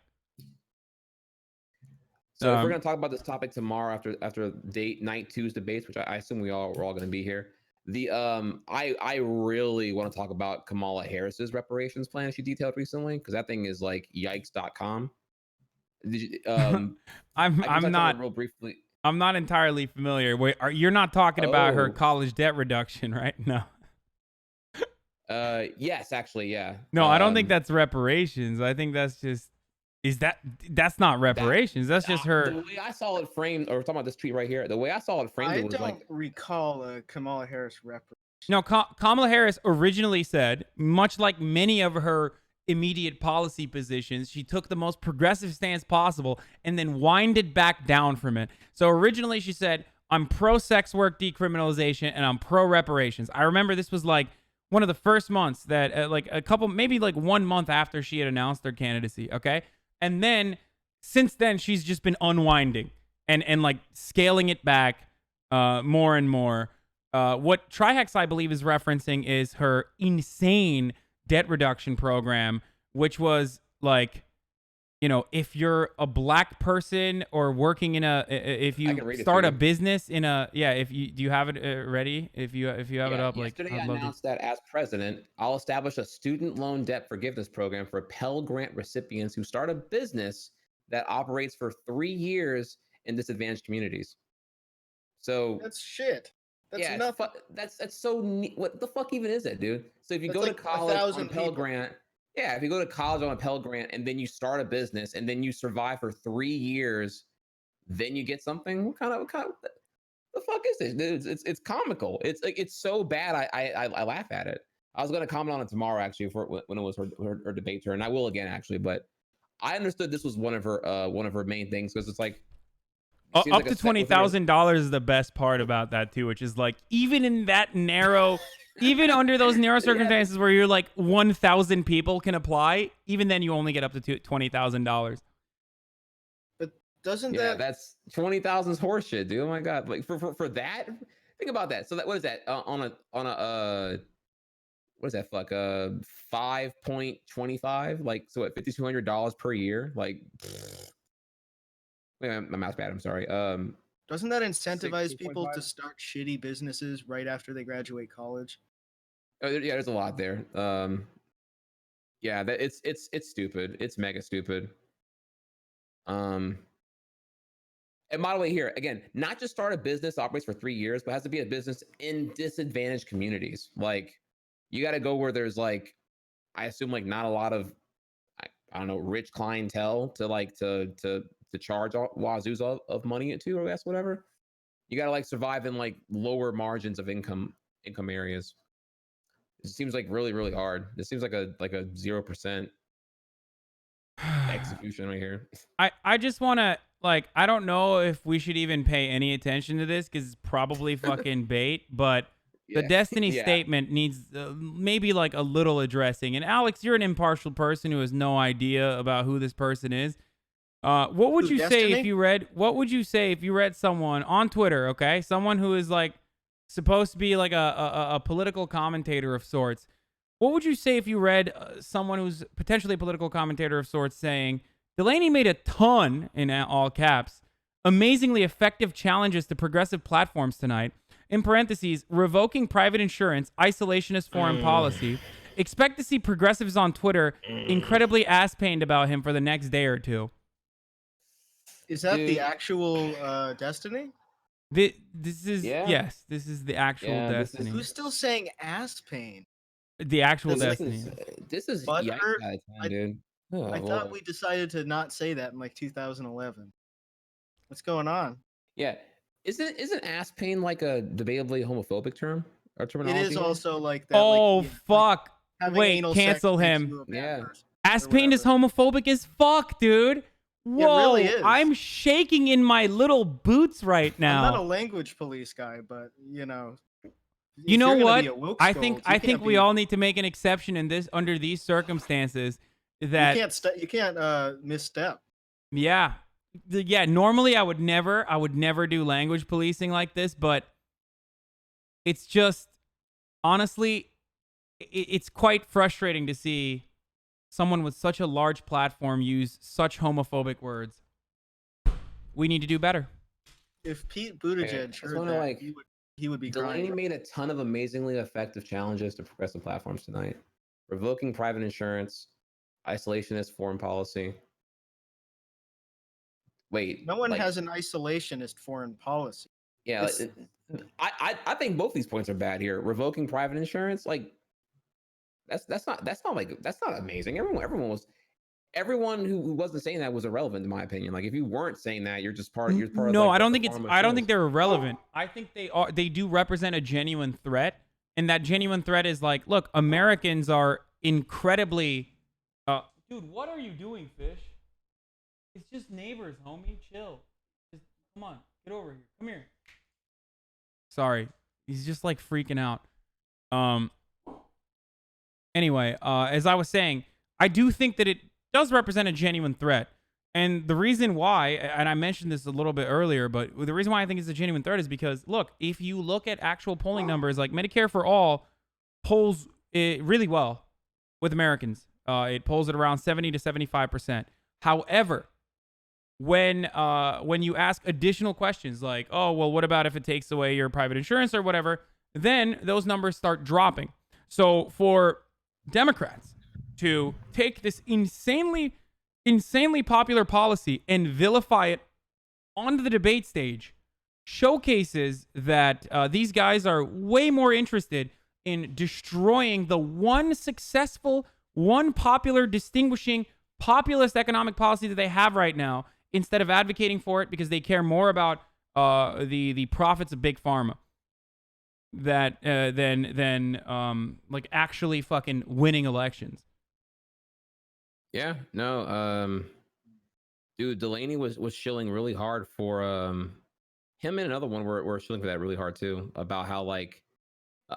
So if we're going to talk about this topic tomorrow after night two's debates, which I assume we're all going to be here. I really want to talk about Kamala Harris's reparations plan she detailed recently, because that thing is like yikes.com. I'm not real briefly. I'm not entirely familiar. Wait, you're not talking about her college debt reduction, right? No. Yes, actually, yeah. No, I don't think that's reparations. I think that's just that's not reparations. That's just her. The way I saw it framed, or we're talking about this tweet right here. The way I saw it framed, it was like. I don't recall a Kamala Harris reparation. No, Kamala Harris originally said, much like many of her immediate policy positions, she took the most progressive stance possible and then winded back down from it. So originally she said, I'm pro sex work decriminalization and I'm pro reparations. I remember this was like one of the first months that maybe 1 month after she had announced her candidacy. Okay. And then since then, she's just been unwinding and like scaling it back more and more. What Trihex, I believe, is referencing is her insane debt reduction program, which was like, if you're a black person or working in if you start a business in do you have it ready? If you have it up, yesterday I announced that as president, I'll establish a student loan debt forgiveness program for Pell Grant recipients who start a business that operates for 3 years in disadvantaged communities. So that's shit. That's nothing. That's so neat. What the fuck even is that, dude? So if you go to college on Pell Grant, if you go to college on a Pell Grant and then you start a business and then you survive for 3 years, then you get something. What kind of the fuck is this, dude? It's comical. It's like it's so bad. I laugh at it. I was gonna comment on it tomorrow actually when it was her debate turn. I will again actually, but I understood this was one of her main things because it's like. Up to $20,000 is the best part about that too, which is like even in that narrow, even under those narrow circumstances where you're like 1,000 people can apply, even then you only get up to $20,000. But doesn't that's 20,000 is horseshit, dude? Oh my god! Like for that, think about that. So what is that on a what is that fuck 5.25? Like so at $5,200 per year, like. My mouth's bad. I'm sorry. Doesn't that incentivize people to start shitty businesses right after they graduate college? Oh, yeah, there's a lot there. Yeah, that it's stupid. It's mega stupid. And by the way, here again, not just start a business operates for 3 years, but has to be a business in disadvantaged communities. Like, you got to go where there's like, I assume like not a lot of. I don't know, rich clientele to like to charge wazoos of money into, or that's whatever. You got to like survive in like lower margins of income areas. It seems like really hard. This seems like a 0% execution right here. I just want to, like, I don't know if we should even pay any attention to this because it's probably fucking bait, but the Yeah. Destiny Yeah. statement needs maybe like a little addressing. And Alex, you're an impartial person who has no idea about who this person is. What would Who, you say Destiny? if you read? What would you say if you read someone on Twitter? Okay, someone who is like supposed to be like a political commentator of sorts. What would you say if you read someone who's potentially a political commentator of sorts saying Delaney made a ton, in all caps, amazingly effective challenges to progressive platforms tonight, in parentheses, revoking private insurance, isolationist foreign policy. Expect to see progressives on Twitter incredibly ass-pained about him for the next day or two. Is that Dude. the actual Destiny? This is, Yeah. yes, this is the actual Yeah, this is- Destiny. Who's still saying ass pain? The actual This Destiny. This is Butt yikes hurt? out of time, dude. Oh, I Lord. thought we decided to not say that in like 2011. What's going on? Yeah, isn't ass pain like a debatably homophobic term or It terminology? is also like that. Oh, like, fuck. having Wait, anal sex cancel makes him. you a bad Yeah. person, Ass or pain is whatever. homophobic as fuck, dude. Whoa, really is. I'm shaking in my little boots right I'm not a now. language police guy, but you know. You if know you're gonna what? be a woke I scold, think you I think can't we be- all need to make an exception in this under these circumstances. That you can't misstep. yeah. Yeah, normally I would never do language policing like this, but it's just honestly it's quite frustrating to see someone with such a large platform use such homophobic words. We need to do better. If Pete Yeah, I Buttigieg just heard wanna, that, like, he would be Delaney crying. made a ton of amazingly effective challenges to progressive platforms tonight. Revoking private insurance, isolationist foreign policy. Wait, No one like, has an isolationist foreign policy. yeah, It's- I think both these points are bad here. Revoking private insurance, like that's not amazing. Everyone who wasn't saying that was irrelevant in my opinion. Like if you weren't saying that, you're just part. You're part of. No, like, I don't the think it's. farm of I don't shows. think they're irrelevant. I think they are. They do represent a genuine threat, and that genuine threat is like, look, Americans are incredibly. Dude, what are you doing, fish? It's just neighbors, homie. Chill. Just come on, get over here. Come here. Sorry, he's just like freaking out. Anyway, as I was saying, I do think that it does represent a genuine threat. And the reason why, and I mentioned this a little bit earlier, but the reason why I think it's a genuine threat is because, look, if you look at actual polling numbers, like Medicare for All polls really well with Americans. It polls at around 70 to 75%. However, when you ask additional questions like, oh, well, what about if it takes away your private insurance or whatever, then those numbers start dropping. So for Democrats to take this insanely popular policy and vilify it onto the debate stage showcases that these guys are way more interested in destroying the one successful, one popular, distinguishing populist economic policy that they have right now instead of advocating for it because they care more about the profits of big pharma than like actually fucking winning elections. Yeah, no, dude, Delaney was shilling really hard for him and another one were shilling for that really hard too, about how like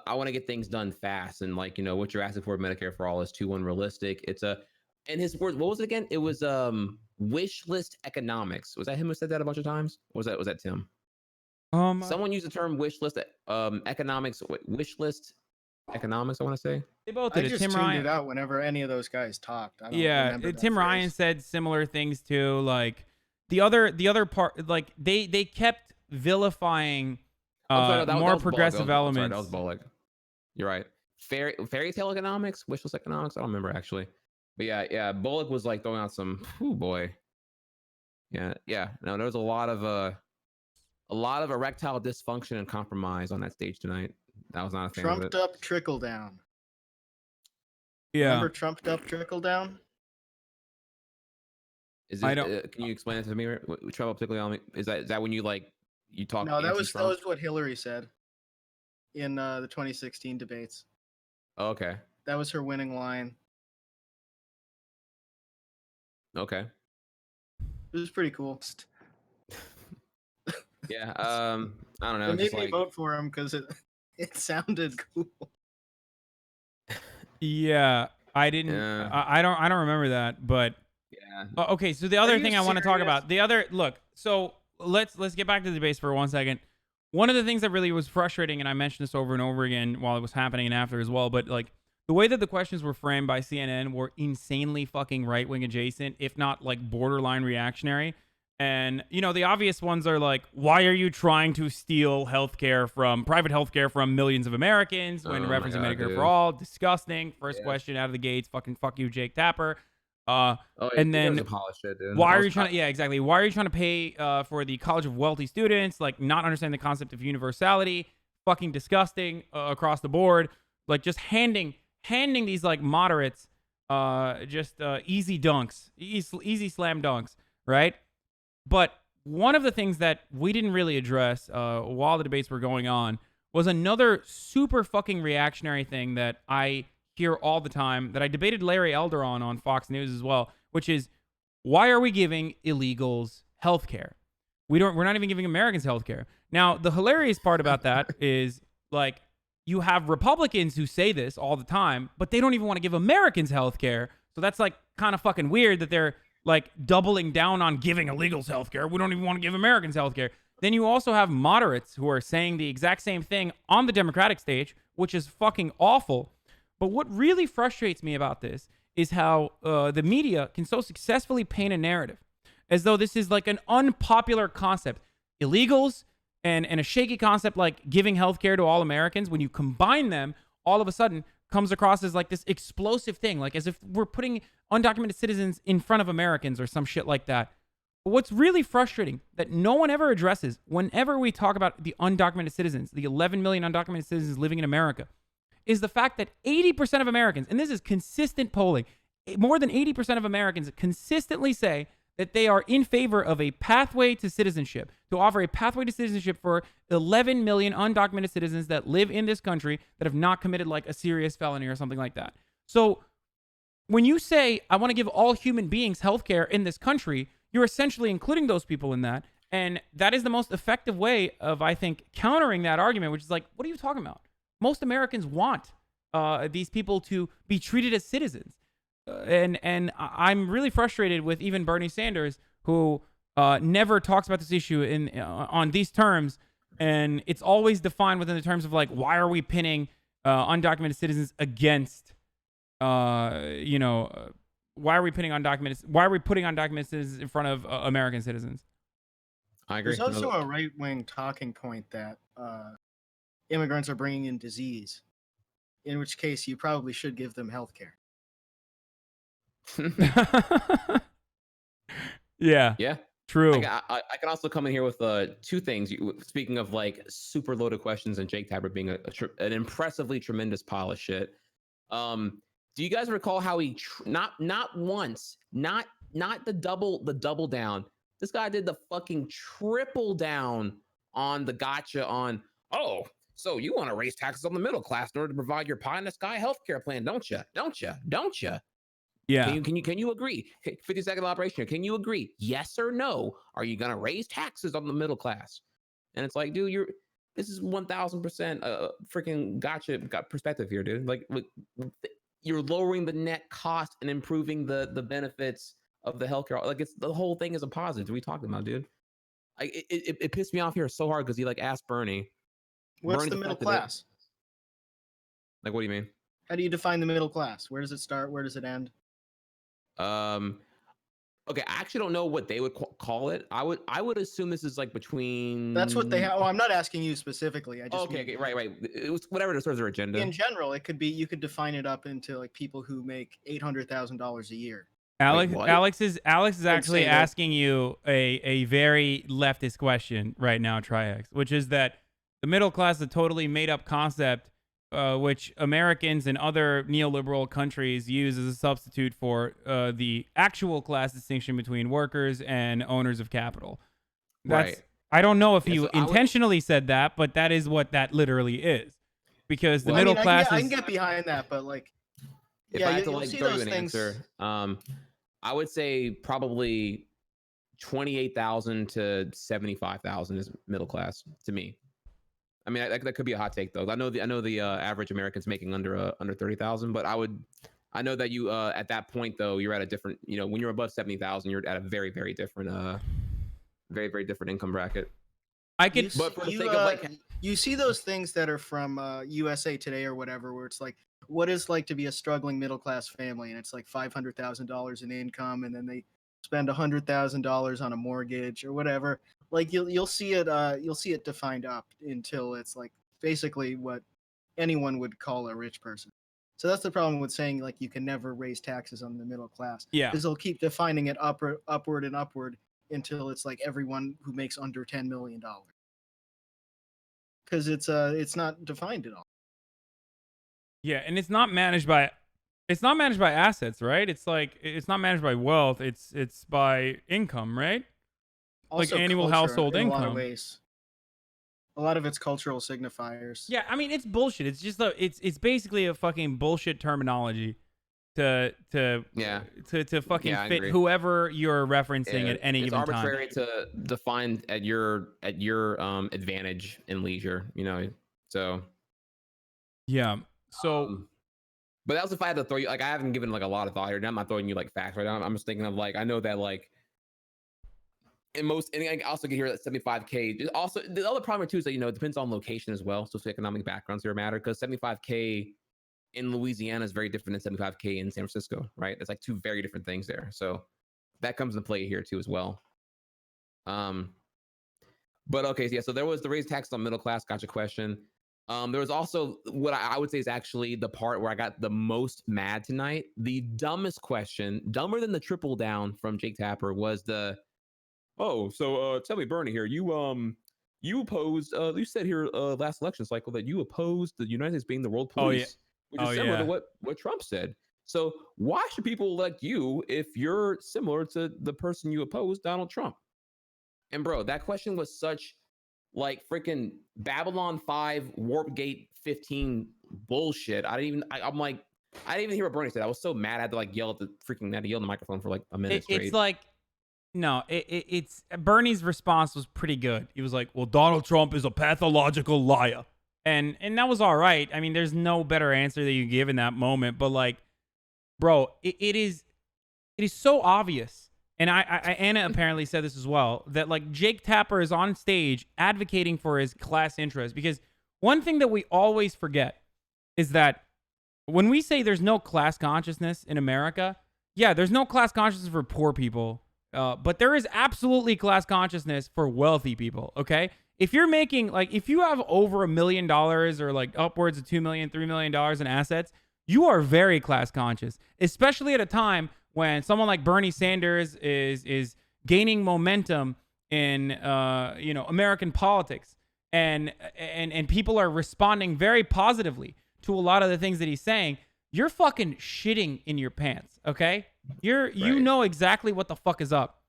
I want to get things done fast and like, you know, what you're asking for Medicare for All is too unrealistic. It's a, in his words, what was it again? It was wish list economics. Was that him who said that a bunch of times? Or was that Tim? Someone used the term wish list economics, wish list economics, I want to say. They both I did it. just Tim tuned Ryan. it out whenever any of those guys talked. I don't Yeah, remember that Tim Ryan phrase. said similar things too. Like the other part, like they kept vilifying I'm sorry, no, that more was progressive Bullock. I'm sorry, elements. that was Bullock. You're right. Fairy tale economics, wishless economics. I don't remember actually, but yeah. Bullock was like throwing out some. Oh boy. Yeah. No, there was a lot of erectile dysfunction and compromise on that stage tonight. I was not a fan of it. Trumped up trickle down. Yeah. Remember trumped up trickle down? Is I it? don't. Can you explain it to me? Trouble particularly on me. Is that when you talk No, that was anti-Trump? what Hillary said in the 2016 debates. Oh, okay. That was her winning line. Okay. It was pretty cool. Yeah. I don't know. It made Just me like vote for him because it sounded cool. Yeah, I didn't. Yeah. I don't remember that. But yeah. okay, so the other you thing I want to talk serious? about, the other look. So let's get back to the debates for 1 second. One of the things that really was frustrating, and I mentioned this over and over again while it was happening and after as well, but like the way that the questions were framed by CNN were insanely fucking right wing adjacent, if not like borderline reactionary. And you know, the obvious ones are like, why are you trying to steal private healthcare from millions of Americans when Oh my referencing God, Medicare dude. for all? Disgusting. First Yeah. question out of the gates, fucking fuck you, Jake Tapper. Oh, And that was then a polished shit, dude. why are you trying to? Yeah, exactly. Why are you trying to pay for the College of Wealthy Students? Like, not understanding the concept of universality. Fucking disgusting across the board. Like, just handing these like moderates, easy dunks, easy slam dunks, right? But one of the things that we didn't really address while the debates were going on was another super fucking reactionary thing that I hear all the time, that I debated Larry Elder on Fox News as well, which is, why are we giving illegals health care? We're not even giving Americans health care. Now, the hilarious part about that is, like, you have Republicans who say this all the time, but they don't even want to give Americans health care. So that's like kind of fucking weird that they're like doubling down on giving illegals health care. We don't even want to give Americans health care. Then you also have moderates who are saying the exact same thing on the Democratic stage, which is fucking awful. But what really frustrates me about this is how the media can so successfully paint a narrative as though this is like an unpopular concept. Illegals and a shaky concept like giving healthcare to all Americans, when you combine them, all of a sudden comes across as like this explosive thing, like as if we're putting undocumented citizens in front of Americans or some shit like that. But what's really frustrating that no one ever addresses whenever we talk about the undocumented citizens, the 11 million undocumented citizens living in America, is the fact that 80% of Americans, and this is consistent polling, more than 80% of Americans consistently say that they are in favor of a pathway to citizenship, to offer a pathway to citizenship for 11 million undocumented citizens that live in this country that have not committed like a serious felony or something like that. So when you say, I want to give all human beings healthcare in this country, you're essentially including those people in that. And that is the most effective way of, I think, countering that argument, which is like, what are you talking about? Most Americans want these people to be treated as citizens. And I'm really frustrated with even Bernie Sanders, who never talks about this issue on these terms. And it's always defined within the terms of like, why are we pinning undocumented citizens against, why are we putting undocumented citizens in front of American citizens? I agree. There's also a right-wing talking point that immigrants are bringing in disease, in which case you probably should give them health care. Yeah. Yeah. True. I can also come in here with two things. Speaking of like super loaded questions and Jake Tapper being an impressively tremendous pile of shit. Do you guys recall how he not once, not the double down. This guy did the fucking triple down on the gotcha on, oh, so you want to raise taxes on the middle class in order to provide your pie in the sky healthcare plan, don't you? Don't you? Yeah. Can you agree? 50-second operation here. Can you agree? Yes or no? Are you gonna raise taxes on the middle class? And it's like, dude, this is 1000% freaking gotcha perspective here, dude. Like you're lowering the net cost and improving the benefits of the healthcare. Like it's the whole thing is a positive. We talked about, dude. It pissed me off here so hard because he like asked Bernie. What's Bernie the middle deflected it. class? Like, what do you mean? How do you define the middle class? Where does it start? Where does it end? Okay, I actually don't know what they would call it. I would assume this is like between. That's what they have. Oh, I'm not asking you specifically. I just okay, right. It was whatever serves their agenda. In general, it could be, you could define it up into like people who make $800,000 a year. Alex is actually that. asking you a very leftist question right now, Trihex, which is that the middle class is a totally made up concept which Americans and other neoliberal countries use as a substitute for the actual class distinction between workers and owners of capital. That's, Right. I don't know if Yeah, he so intentionally said that, but that is what that literally is. Because the Well, I middle mean, class I is... can get behind that, but like, If yeah, I had to you'll like see throw you those an things. answer, I would say probably 28,000 to 75,000 is middle class to me. I mean, that could be a hot take though. I know the average American's making under 30,000, but I know that you at that point though, you're at a different, when you're above 70,000, you're at a very, very different very, very different income bracket. I could, but for the sake of like, you see those things that are from USA Today or whatever, where it's like, what is like to be a struggling middle class family, and it's like $500,000 in income, and then they spend $100,000 on a mortgage or whatever. Like you'll see it defined up until it's like basically what anyone would call a rich person. So that's the problem with saying like you can never raise taxes on the middle class. Yeah. Because they'll keep defining it upward and upward until it's like everyone who makes under $10 million. Because it's not defined at all. yeah, and it's not managed by assets, right? It's like, it's not managed by wealth. It's by income, right? Also like annual culture household in income. A lot of ways. A lot of it's cultural signifiers. Yeah, I mean, it's bullshit. It's just it's basically a fucking bullshit terminology to fucking Yeah, I fit agree. whoever you're referencing at any given it's time. arbitrary to define at your advantage in leisure, so Yeah. So but also if I had to throw you, like, I haven't given like a lot of thought here. I'm not throwing you like facts right now. I'm just thinking of like, I know that like in most, and I also get here that 75K. Also, the other problem too is that it depends on location as well. Socioeconomic backgrounds here matter, because 75K in Louisiana is very different than 75K in San Francisco, right? It's like two very different things there. So that comes into play here too as well. But okay, yeah. So there was the raised taxes on middle class. Gotcha question. There was also what I would say is actually the part where I got the most mad tonight. The dumbest question, dumber than the triple down from Jake Tapper, was the, tell me, Bernie, here, you opposed, you said here last election cycle that you opposed the United States being the world police, which is similar to what Trump said. So why should people elect you if you're similar to the person you opposed, Donald Trump? And bro, that question was such like freaking Babylon 5 Warpgate 15 bullshit. I'm like, I didn't even hear what Bernie said. I was so mad I had to like yell at the microphone for like a minute straight. It's like, no, it's Bernie's response was pretty good. He was like, well, Donald Trump is a pathological liar. And that was all right. I mean, there's no better answer that you give in that moment. But like, bro, it is so obvious. And Anna apparently said this as well, that like Jake Tapper is on stage advocating for his class interest. Because one thing that we always forget is that when we say there's no class consciousness in America, yeah, there's no class consciousness for poor people. But there is absolutely class consciousness for wealthy people, okay? If you're making, like, if you have over $1 million or like upwards of $2 million, $3 million in assets, you are very class conscious, especially at a time when someone like Bernie Sanders is gaining momentum in American politics, and people are responding very positively to a lot of the things that he's saying. You're fucking shitting in your pants, okay? You know exactly what the fuck is up.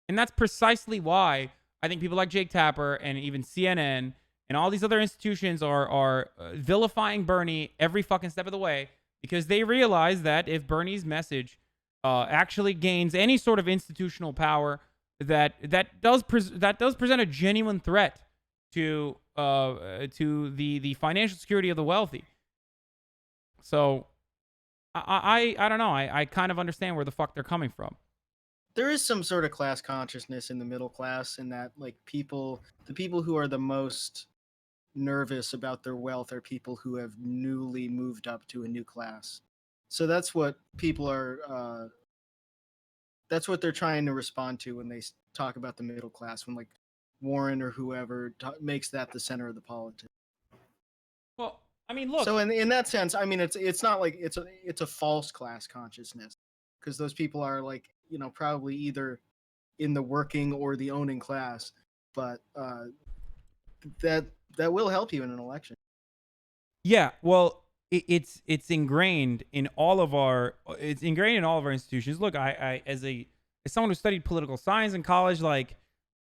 And that's precisely why I think people like Jake Tapper and even CNN and all these other institutions are vilifying Bernie every fucking step of the way, because they realize that if Bernie's message actually gains any sort of institutional power, that does present a genuine threat to the financial security of the wealthy. So I don't know. I kind of understand where the fuck they're coming from. There is some sort of class consciousness in the middle class, in that like the people who are the most nervous about their wealth are people who have newly moved up to a new class. So that's what people are that's what they're trying to respond to when they talk about the middle class, when like Warren or whoever makes that the center of the politics. Well, I mean, look. So in that sense, I mean, it's not like it's a false class consciousness, because those people are like, probably either in the working or the owning class, but that will help you in an election. Yeah, well, it's ingrained in all of our institutions. Look, I as someone who studied political science in college, like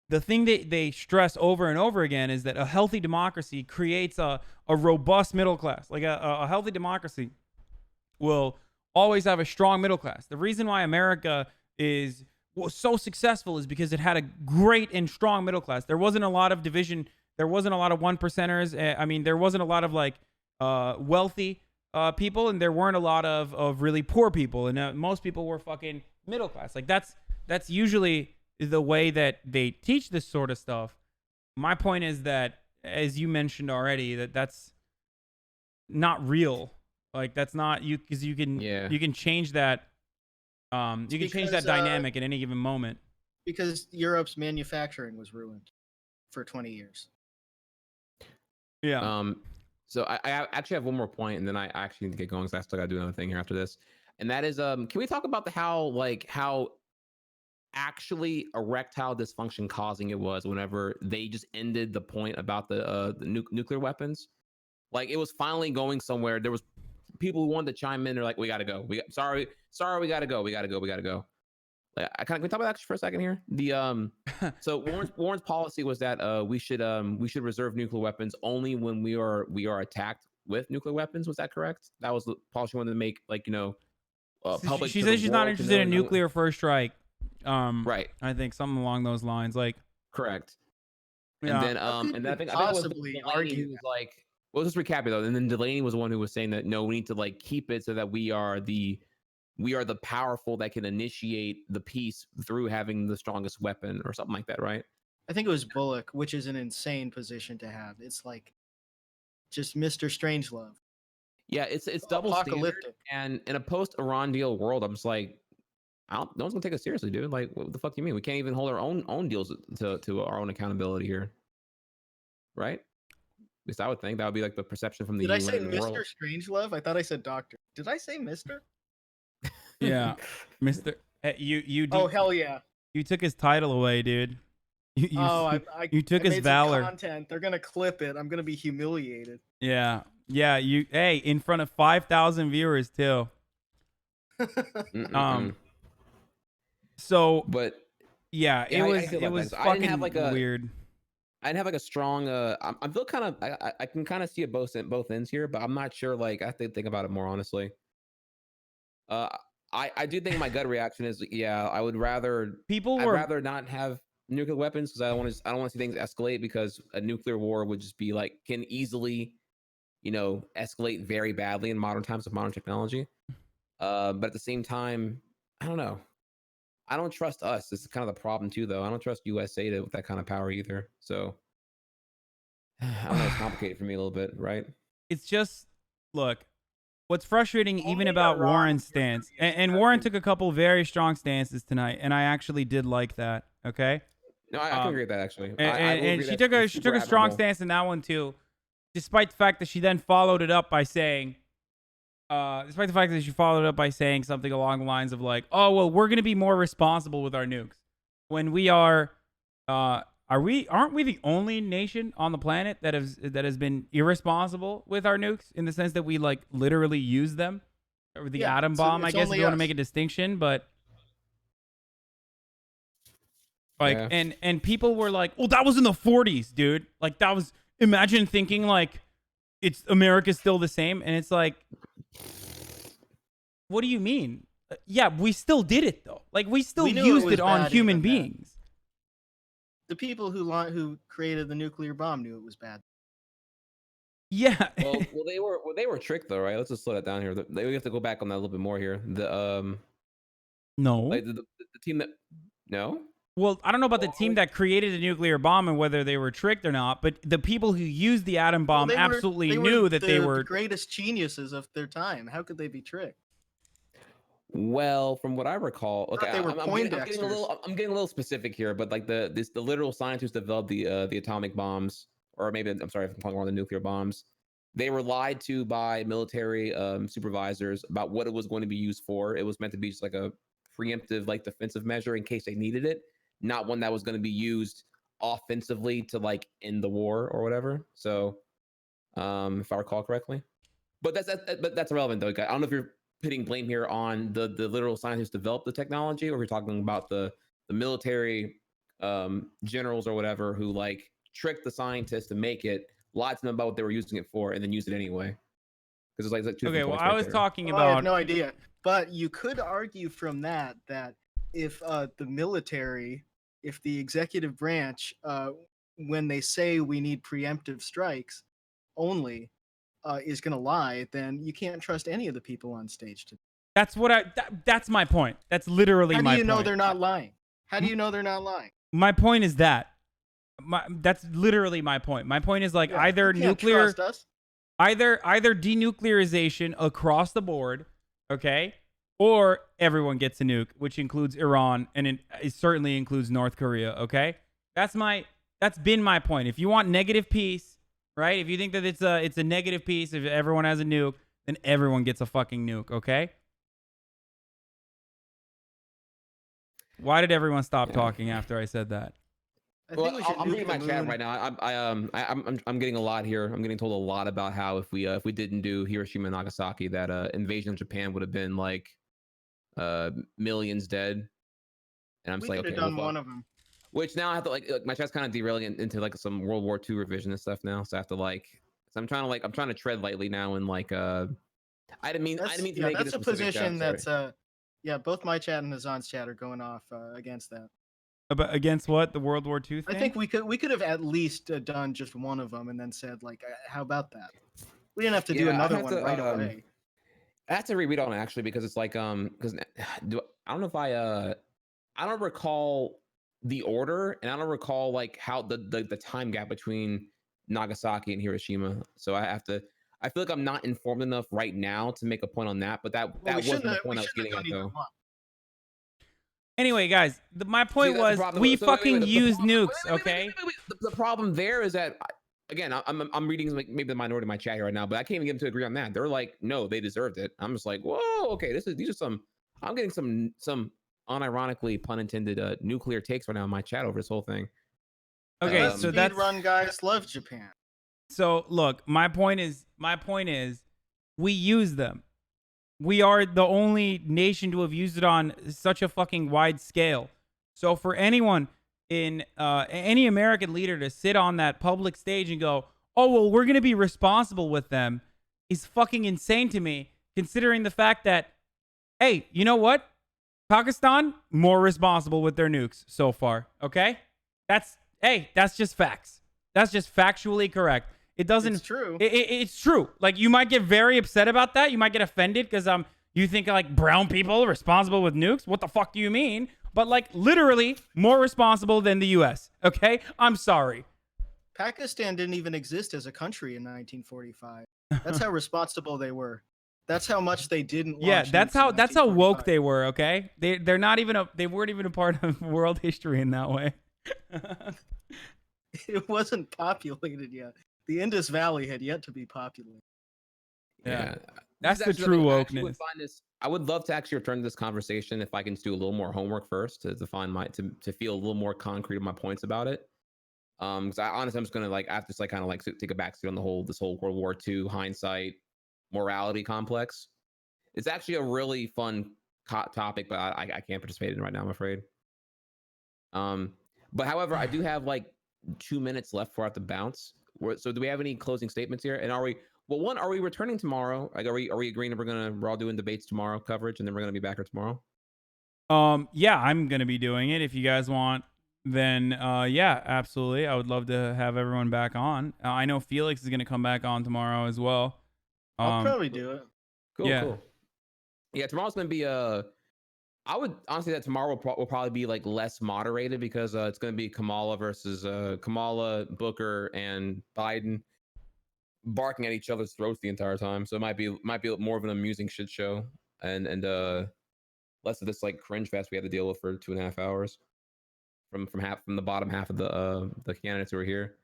the thing that they stress over and over again is that a healthy democracy creates a robust middle class. Like a healthy democracy will always have a strong middle class. The reason why America was so successful is because it had a great and strong middle class. There wasn't a lot of division. There wasn't a lot of one percenters. I mean, there wasn't a lot of like wealthy people, and there weren't a lot of really poor people, and most people were fucking middle class. Like that's usually the way that they teach this sort of stuff. My point is that, as you mentioned already, that's not real. Like that's not you, because you can change that. You can change that dynamic at any given moment. Because Europe's manufacturing was ruined for 20 years. Yeah. So I actually have one more point, and then I actually need to get going because I still got to do another thing here after this. And that is, can we talk about how actually erectile dysfunction causing it was whenever they just ended the point about the nuclear weapons? Like it was finally going somewhere. There was people who wanted to chime in. They're like, "We gotta go. Sorry, we gotta go. We gotta go." Like, can we talk about that for a second here? The so Warren's policy was that we should reserve nuclear weapons only when we are attacked with nuclear weapons. Was that correct? That was the policy she wanted to make. Like public. She says she's not interested in nuclear first strike. Right. I think something along those lines. Like correct. Yeah. And then I think possibly Delaney argue was like, well, just recap it though. And then Delaney was the one who was saying that no, we need to like keep it so that we are the powerful that can initiate the peace through having the strongest weapon or something like that, right? I think it was Bullock, which is an insane position to have. It's like just Mr. Strangelove. Yeah, it's double standard. Apocalyptic. And in a post-Iran deal world, I'm just like, no one's gonna take us seriously, dude. Like, what the fuck do you mean? We can't even hold our own deals to our own accountability here, right? At least I would think that would be like the perception from the Did I UN say and the world. Mr. Strangelove? I thought I said Doctor. Did I say Mr.? Yeah, Mr. You. Oh hell yeah! You took his title away, dude. You took his made valor. Some content. They're gonna clip it. I'm gonna be humiliated. Yeah. Hey, in front of 5,000 viewers too. So, but yeah, it was fucking weird. I didn't have like a strong. I'm still kind of. I can kind of see it both ends here, but I'm not sure. Like I have to think about it more honestly. I do think my gut reaction is I would rather I'd rather not have nuclear weapons because I don't want to see things escalate, because a nuclear war would just be like can easily, escalate very badly in modern times with modern technology. But at the same time, I don't know. I don't trust us. This is kind of the problem too, though. I don't trust USA with that kind of power either. So I don't know. It's complicated for me a little bit, right? It's just look. What's frustrating even about Warren's stance, and Warren took a couple very strong stances tonight, and I actually did like that. Okay. No, I can agree with that actually. And she took a strong stance in that one too, despite the fact that she then followed it up by saying, something along the lines of like, oh well, we're gonna be more responsible with our nukes when we are. Aren't we the only nation on the planet that has been irresponsible with our nukes, in the sense that we like literally use them, or the atom bomb? I guess if you want to make a distinction, but like, and people were like, "Oh, that was in the 40s, dude." Like that was, imagine thinking like it's America's still the same, and it's like, what do you mean? Yeah, we still did it though. Like we still used it on human beings. The people who created the nuclear bomb knew it was bad. Yeah. well, they were tricked though, right? Let's just slow that down here. We have to go back on that a little bit more here. No. Like the team that no. Well, I don't know about the team that created the nuclear bomb and whether they were tricked or not, but the people who used the atom bomb absolutely knew that they were the greatest geniuses of their time. How could they be tricked? Well, from what I recall, okay, they were I'm getting a little specific here, but like the literal scientists developed the atomic bombs, or maybe I'm sorry if I'm talking about the nuclear bombs. They were lied to by military supervisors about what it was going to be used for. It was meant to be just like a preemptive, like defensive measure in case they needed it, not one that was going to be used offensively to like end the war or whatever. So, if I recall correctly. But that's irrelevant though. I don't know if you're putting blame here on the literal scientists who developed the technology, or if you're talking about the military generals or whatever who like tricked the scientists to make it, lied to them about what they were using it for, and then used it anyway. Because it's like two Okay, different well, points I right was there. talking Oh, I have about. no idea. But you could argue from that if the military, if the executive branch, when they say we need preemptive strikes only, is going to lie, then you can't trust any of the people on stage. That's what that's my point. That's literally How my do you know point. they're not lying? How do you know they're not lying? My point is that. That's literally my point. My point is like Yeah, either you can't nuclear, trust us. either denuclearization across the board, okay, or everyone gets a nuke, which includes Iran and it certainly includes North Korea. Okay, that's been my point. If you want negative peace, right? If you think that it's a negative peace, if everyone has a nuke, then everyone gets a fucking nuke. Okay. Why did everyone stop talking after I said that? Well, I'm reading my chat right now. I'm getting a lot here. I'm getting told a lot about how if we didn't do Hiroshima and Nagasaki, that invasion of Japan would have been like millions dead. And I'm just We like, could okay, have done well, one of them. which now I have to like my chat's kind of derailing into like some World War II revision and stuff now. So I have to like, so I'm trying to tread lightly now and like I didn't mean to make it that's a a specific position chat, sorry. that's both my chat and Hazan's chat are going off against that. Against what? The World War II thing? I think we could have at least done just one of them and then said like, how about that? We didn't have to do another one right away. I have to reread on it actually because it's like because I don't know if I don't recall the order and I don't recall like how the time gap between Nagasaki and Hiroshima. So I feel like I'm not informed enough right now to make a point on that. But that wasn't the point I was getting at though. Anyway, guys, my point was we fucking use nukes, okay? The problem there is that, again, I'm reading like maybe the minority of my chat here right now, but I can't even get them to agree on that. They're like, no, they deserved it. I'm just like, whoa, okay, these are some. I'm getting some unironically pun intended nuclear takes right now in my chat over this whole thing. Okay, so that's run guys love Japan. So look, my point is we use them. We are the only nation to have used it on such a fucking wide scale. So for anyone in any American leader to sit on that public stage and go, "Oh well, we're gonna be responsible with them," is fucking insane to me. Considering the fact that, hey, you know what? Pakistan more responsible with their nukes so far. Okay, that's just facts. That's just factually correct. It doesn't. It's true. It's true. Like you might get very upset about that. You might get offended because you think like brown people are responsible with nukes. What the fuck do you mean? But like literally more responsible than the U.S. Okay, I'm sorry. Pakistan didn't even exist as a country in 1945. That's how responsible they were. That's how much they didn't. Yeah, that's how woke they were. Okay, they weren't even a part of world history in that way. It wasn't populated yet. The Indus Valley had yet to be populated. Yeah. That's the true wokeness. I would love to actually return to this conversation if I can do a little more homework first to find to feel a little more concrete of my points about it. Because honestly, I'm just gonna like after just like kind of like take a backseat on this whole World War II hindsight morality complex. It's actually a really fun topic, but I can't participate in it right now, I'm afraid. But however, I do have like 2 minutes left before I have to bounce. So do we have any closing statements here? And are we returning tomorrow? Like, are we agreeing that we're all doing debates tomorrow coverage and then we're gonna be back here tomorrow? Yeah, I'm gonna be doing it. If you guys want, then yeah, absolutely. I would love to have everyone back on. I know Felix is gonna come back on tomorrow as well. I'll probably do it. Cool. Yeah, tomorrow's gonna be I would honestly that tomorrow will probably be like less moderated because it's going to be Kamala versus Kamala, Booker, and Biden barking at each other's throats the entire time. So it might be more of an amusing shit show and less of this like cringe fest we had to deal with for 2.5 hours from the bottom half of the candidates who are here.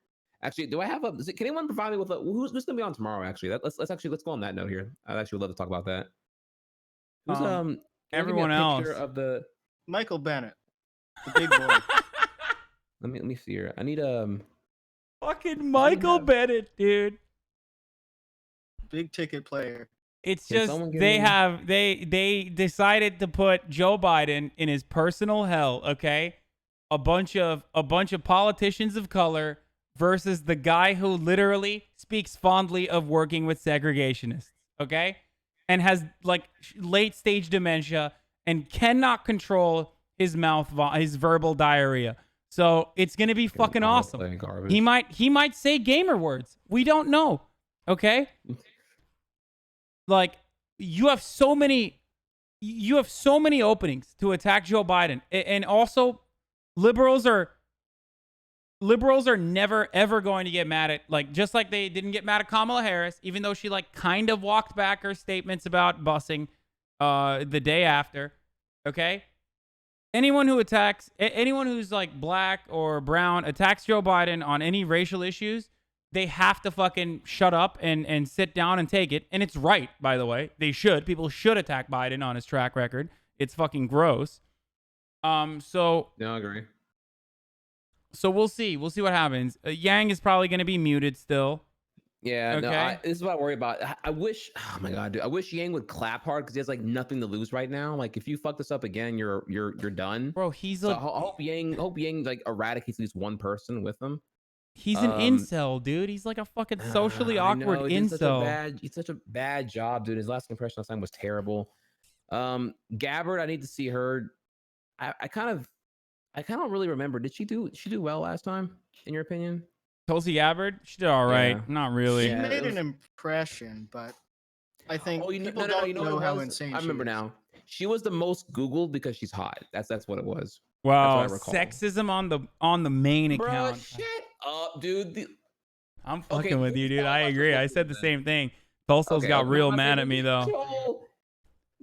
Actually, do I have can anyone provide me with who's going to be on tomorrow? Actually, let's go on that note here. I'd actually love to talk about that. Who's everyone else of the Michael Bennett, the big boy. let me see here. I need fucking Michael Bennett, dude. big ticket player. It's Can just someone give they me- have they decided to put Joe Biden in his personal hell, okay? A bunch of politicians of color versus the guy who literally speaks fondly of working with segregationists, okay? And has like late stage dementia and cannot control his his verbal diarrhea. So it's going to be fucking awesome. He might say gamer words. We don't know. Okay? Like you have so many openings to attack Joe Biden. And also liberals are never ever going to get mad at, like, just like they didn't get mad at Kamala Harris, even though she like kind of walked back her statements about busing the day after. Okay? Anyone who's like black or brown attacks Joe Biden on any racial issues, they have to fucking shut up and sit down and take it. And it's right, by the way. People should attack Biden on his track record. It's fucking gross. So No, I agree. So we'll see. We'll see what happens. Yang is probably going to be muted still. Yeah, Okay. no, this is what I worry about. I wish, oh my god, dude, I wish Yang would clap hard because he has like nothing to lose right now. Like if you fuck this up again, you're done. Bro, he's So a I hope Yang like eradicates at least one person with him. he's an incel, dude. He's like a fucking socially awkward incel. He's such a bad job, dude. His last impression last time was terrible. Gabbard, I need to see her. I kind of don't really remember. Did she do well last time, in your opinion? Tulsi Gabbard, she did all right. Yeah. Not really. She made an impression, but I think people don't know how insane I remember she is. now. She was the most Googled because she's hot. That's what it was. Wow, That's what I recall. sexism on the main account. Bro, shut up, dude. I'm fucking with you, dude. I agree. I said the same thing. Tulsa's got real mad at me though.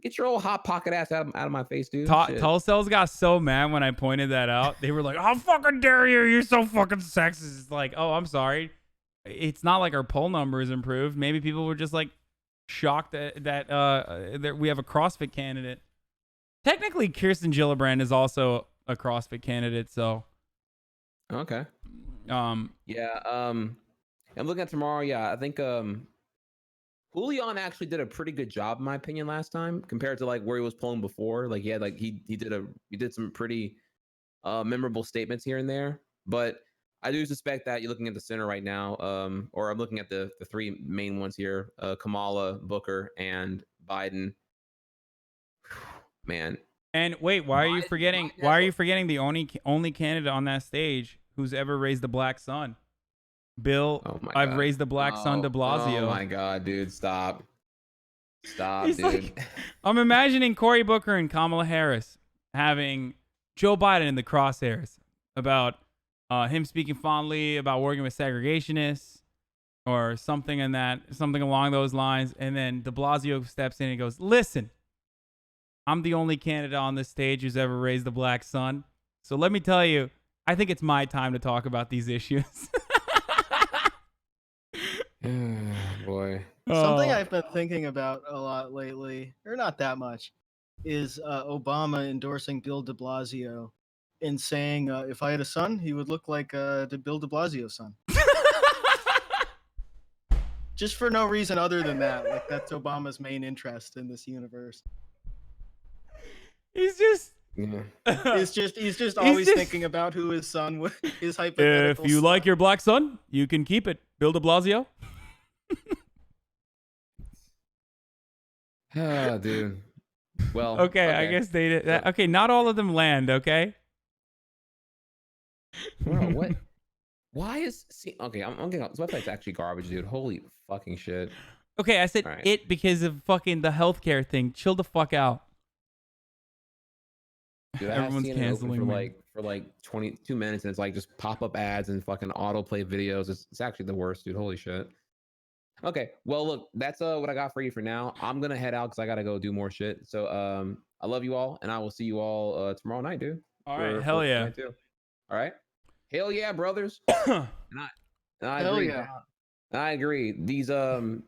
Get your old hot pocket ass out of my face, dude. Tulsa's got so mad when I pointed that out. They were like, "How fucking dare you? You're so fucking sexist." It's like, oh, I'm sorry. It's not like our poll numbers improved. Maybe people were just like shocked that we have a CrossFit candidate. Technically, Kirsten Gillibrand is also a CrossFit candidate. So, okay. Yeah. I'm looking at tomorrow. Yeah, I think Julian actually did a pretty good job, in my opinion, last time compared to like where he was polling before. Like, yeah, like he did some pretty memorable statements here and there. But I do suspect that you're looking at the center right now, or I'm looking at the three main ones here: Kamala, Booker, and Biden. Man. And wait, why are you forgetting the only candidate on that stage who's ever raised a black son? Bill, I've raised the black son de Blasio. Oh my god, dude, stop, He's dude. like, I'm imagining Cory Booker and Kamala Harris having Joe Biden in the crosshairs about him speaking fondly about working with segregationists or something along those lines, and then de Blasio steps in and goes, "Listen, I'm the only candidate on this stage who's ever raised a black son, so let me tell you, I think it's my time to talk about these issues." Boy. Something I've been thinking about a lot lately, or not that much, is Obama endorsing Bill de Blasio and saying if I had a son, he would look like Bill de Blasio's son. Just for no reason other than that. Like, that's Obama's main interest in this universe. He's just He's just always thinking about who his son is hypothetical. If you like your black son, you can keep it. Bill de Blasio. Ah, dude. Well, okay, I guess they did. Okay, not all of them land, okay? Bro, what? Why is... Okay, I'm getting... This website's actually garbage, dude. Holy fucking shit. Okay, I said it because of fucking the healthcare thing. Chill the fuck out. Dude, Everyone's canceling for like 22 minutes, and it's like just pop-up ads and fucking autoplay videos. It's actually the worst, dude. Holy shit. Okay, well, look, that's what I got for you for now. I'm gonna head out because I gotta go do more shit. So I love you all, and I will see you all tomorrow night, dude. All right, hell yeah. All right, hell yeah, brothers. and I Hell agree. yeah. I agree. These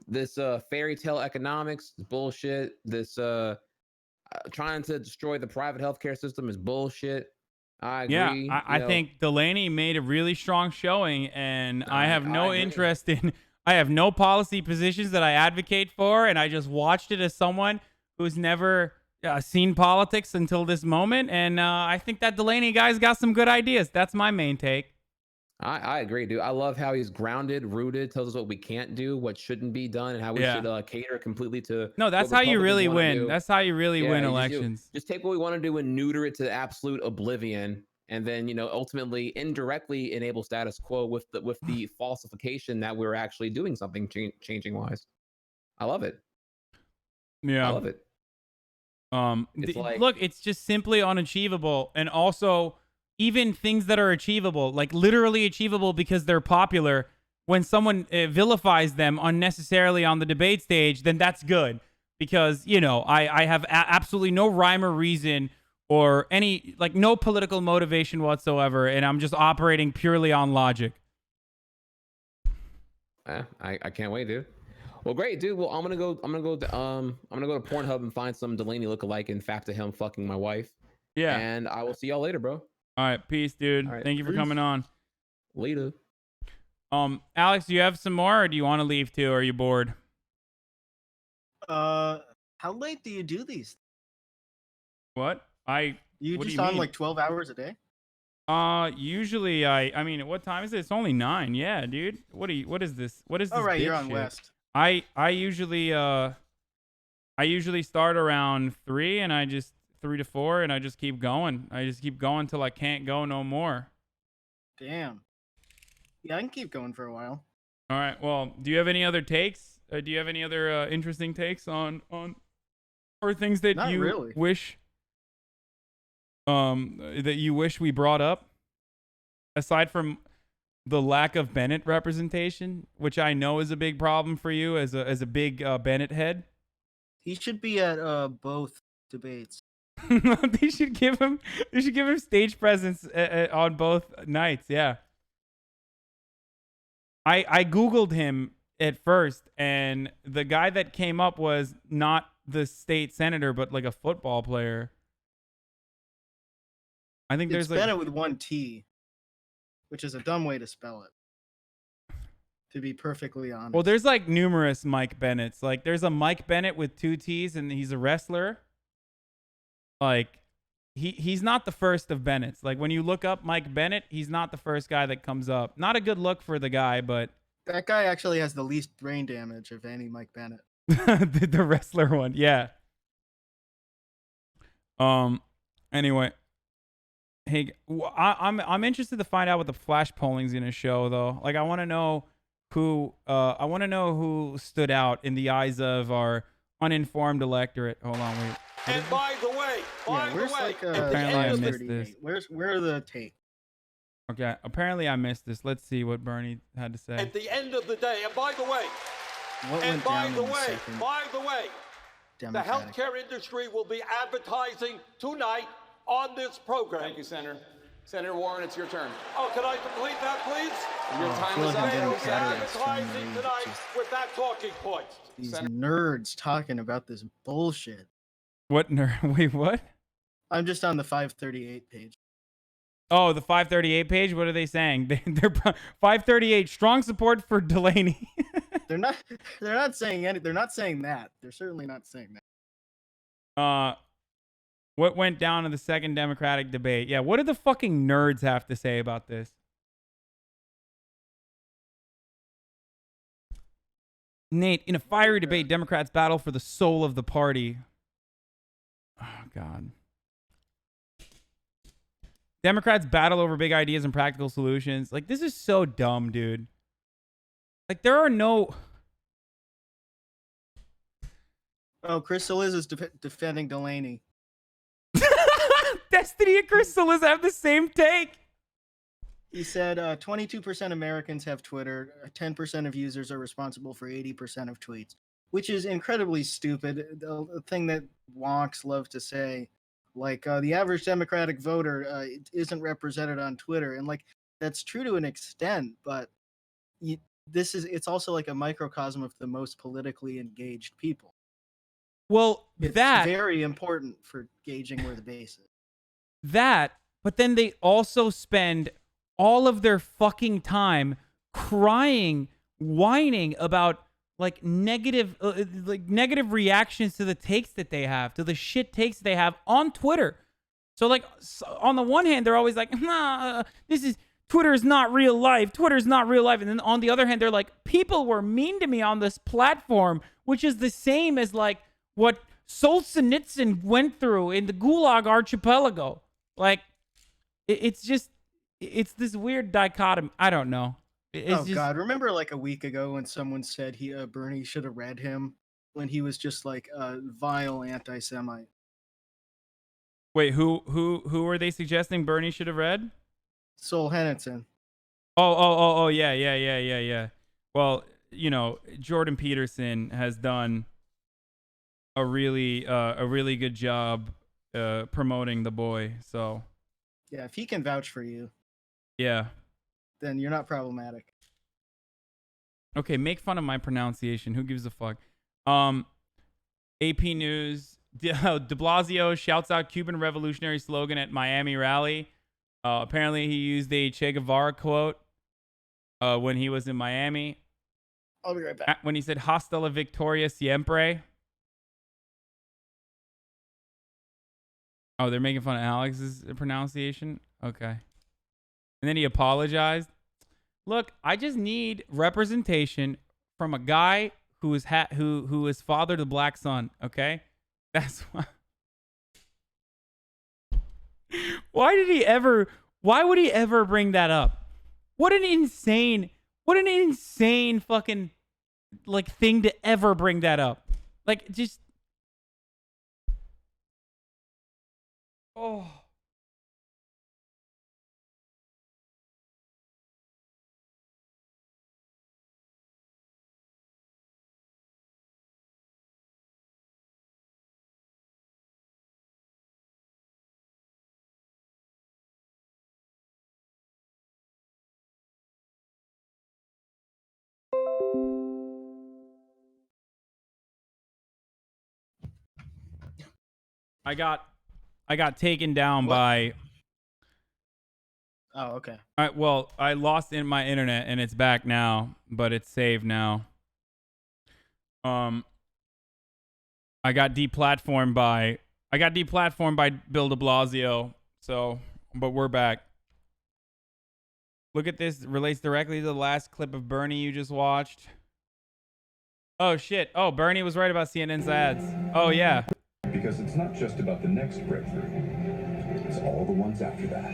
this fairy tale economics is bullshit. This trying to destroy the private healthcare system is bullshit. I agree. Yeah, I think Delaney made a really strong showing, and I have no interest in I have no policy positions that I advocate for, and I just watched it as someone who's never seen politics until this moment. And I think that Delaney guy's got some good ideas. That's my main take. I agree, dude. I love how he's grounded, rooted, tells us what we can't do, what shouldn't be done, and how we should cater completely to. No, that's how you really win. That's how you really win elections. Just take what we want to do and neuter it to absolute oblivion, and then ultimately, indirectly enable status quo with the falsification that we're actually doing something changing wise. I love it. Yeah, I love it. Look, it's just simply unachievable, and also. Even things that are achievable, like literally achievable because they're popular, when someone vilifies them unnecessarily on the debate stage, then that's good. Because, I have absolutely no rhyme or reason or no political motivation whatsoever, and I'm just operating purely on logic. I can't wait, dude. Well, great, dude. Well, I'm gonna go to Pornhub and find some Delaney lookalike and fact to him fucking my wife. Yeah. And I will see y'all later, bro. All right, peace, dude. Right, Thank you for coming on. Later. Alex, do you have some more, or do you want to leave too? Or are you bored? How late do you do these? What? You what just do you on mean? like 12 hours a day? Usually I mean, what time is it? It's only 9. Yeah, dude. What is this? What is this? Oh, right, you're bitch on shit? West. I usually start around 3 and I just 3 to 4 and I just keep going. I just keep going till I can't go no more. Damn. Yeah, I can keep going for a while. All right. Well, do you have any other takes? Do you have any other interesting takes on or things that Not you really. wish we brought up aside from the lack of Bennett representation, which I know is a big problem for you as a big Bennett head? He should be at both debates. They should give him stage presence on both nights. Yeah. I googled him at first, and the guy that came up was not the state senator, but like a football player. I think It's there's Bennett with one T, which is a dumb way to spell it. To be perfectly honest. Well, there's like numerous Mike Bennetts. Like there's a Mike Bennett with 2 T's, and he's a wrestler. Like he's not the first of Bennett's. Like when you look up Mike Bennett, he's not the first guy that comes up. Not a good look for the guy, but that guy actually has the least brain damage of any Mike Bennett. the wrestler one, yeah. Anyway, hey, I'm interested to find out what the flash polling's gonna show though. Like I want to know who stood out in the eyes of our uninformed electorate. Hold on, wait. And by the way, where's like apparently I missed this. Where are the tape? Okay, apparently I missed this. Let's see what Bernie had to say. At the end of the day, and by the way, the healthcare industry will be advertising tonight on this program. Thank you, Senator. Senator Warren, it's your turn. Oh, can I complete that, please? Your time is up. They will be advertising tonight with that talking point. These nerds talking about this bullshit. What nerd? Wait, what? I'm just on the 538 page. Oh, the 538 page? What are they saying? They're 538 strong support for Delaney. They're not saying any. They're not saying that. They're certainly not saying that. What went down in the second Democratic debate? Yeah, what did the fucking nerds have to say about this? Nate, in a fiery debate, Democrats battle for the soul of the party. Oh, God. Democrats battle over big ideas and practical solutions. Like, this is so dumb, dude. Like, there are no... Oh, Crystal is defending Delaney. Destiny and Crystal have the same take. He said 22% Americans have Twitter. 10% of users are responsible for 80% of tweets, which is incredibly stupid. The thing that wonks love to say, like the average Democratic voter isn't represented on Twitter, and like that's true to an extent, but it's also like a microcosm of the most politically engaged people. Well, it's that very important for gauging where the base is. That, but then they also spend all of their fucking time crying whining about like negative reactions to the takes that they have, to the shit takes they have on Twitter. So like on the one hand, they're always like, nah, Twitter is not real life. Twitter is not real life. And then on the other hand, they're like, people were mean to me on this platform, which is the same as like what Solzhenitsyn went through in the Gulag Archipelago. Like, it's this weird dichotomy. I don't know. God, remember like a week ago when someone said Bernie should have read him when he was just like a vile anti-Semite. Wait, who were they suggesting Bernie should have read? Solzhenitsyn. Oh, yeah. Well, you know, Jordan Peterson has done a really good job promoting the boy. So yeah, if he can vouch for you, yeah, then you're not problematic. Okay, make fun of my pronunciation. Who gives a fuck? AP News. De Blasio shouts out Cuban revolutionary slogan at Miami rally. Apparently, he used a Che Guevara quote when he was in Miami. I'll be right back. When he said "Hasta la victoria siempre." Oh, they're making fun of Alex's pronunciation? Okay. And then he apologized. Look, I just need representation from a guy who is fathered a black son, okay? That's why. Why would he ever bring that up? What an insane fucking like thing to ever bring that up. Like, just oh. I got taken down by. Oh, okay. Well, I lost in my internet and it's back now, but it's saved now. I got deplatformed by Bill de Blasio. So, but we're back. Look at this. It relates directly to the last clip of Bernie you just watched. Oh shit. Oh, Bernie was right about CNN's ads. Oh yeah. Because it's not just about the next breakthrough. It's all the ones after that.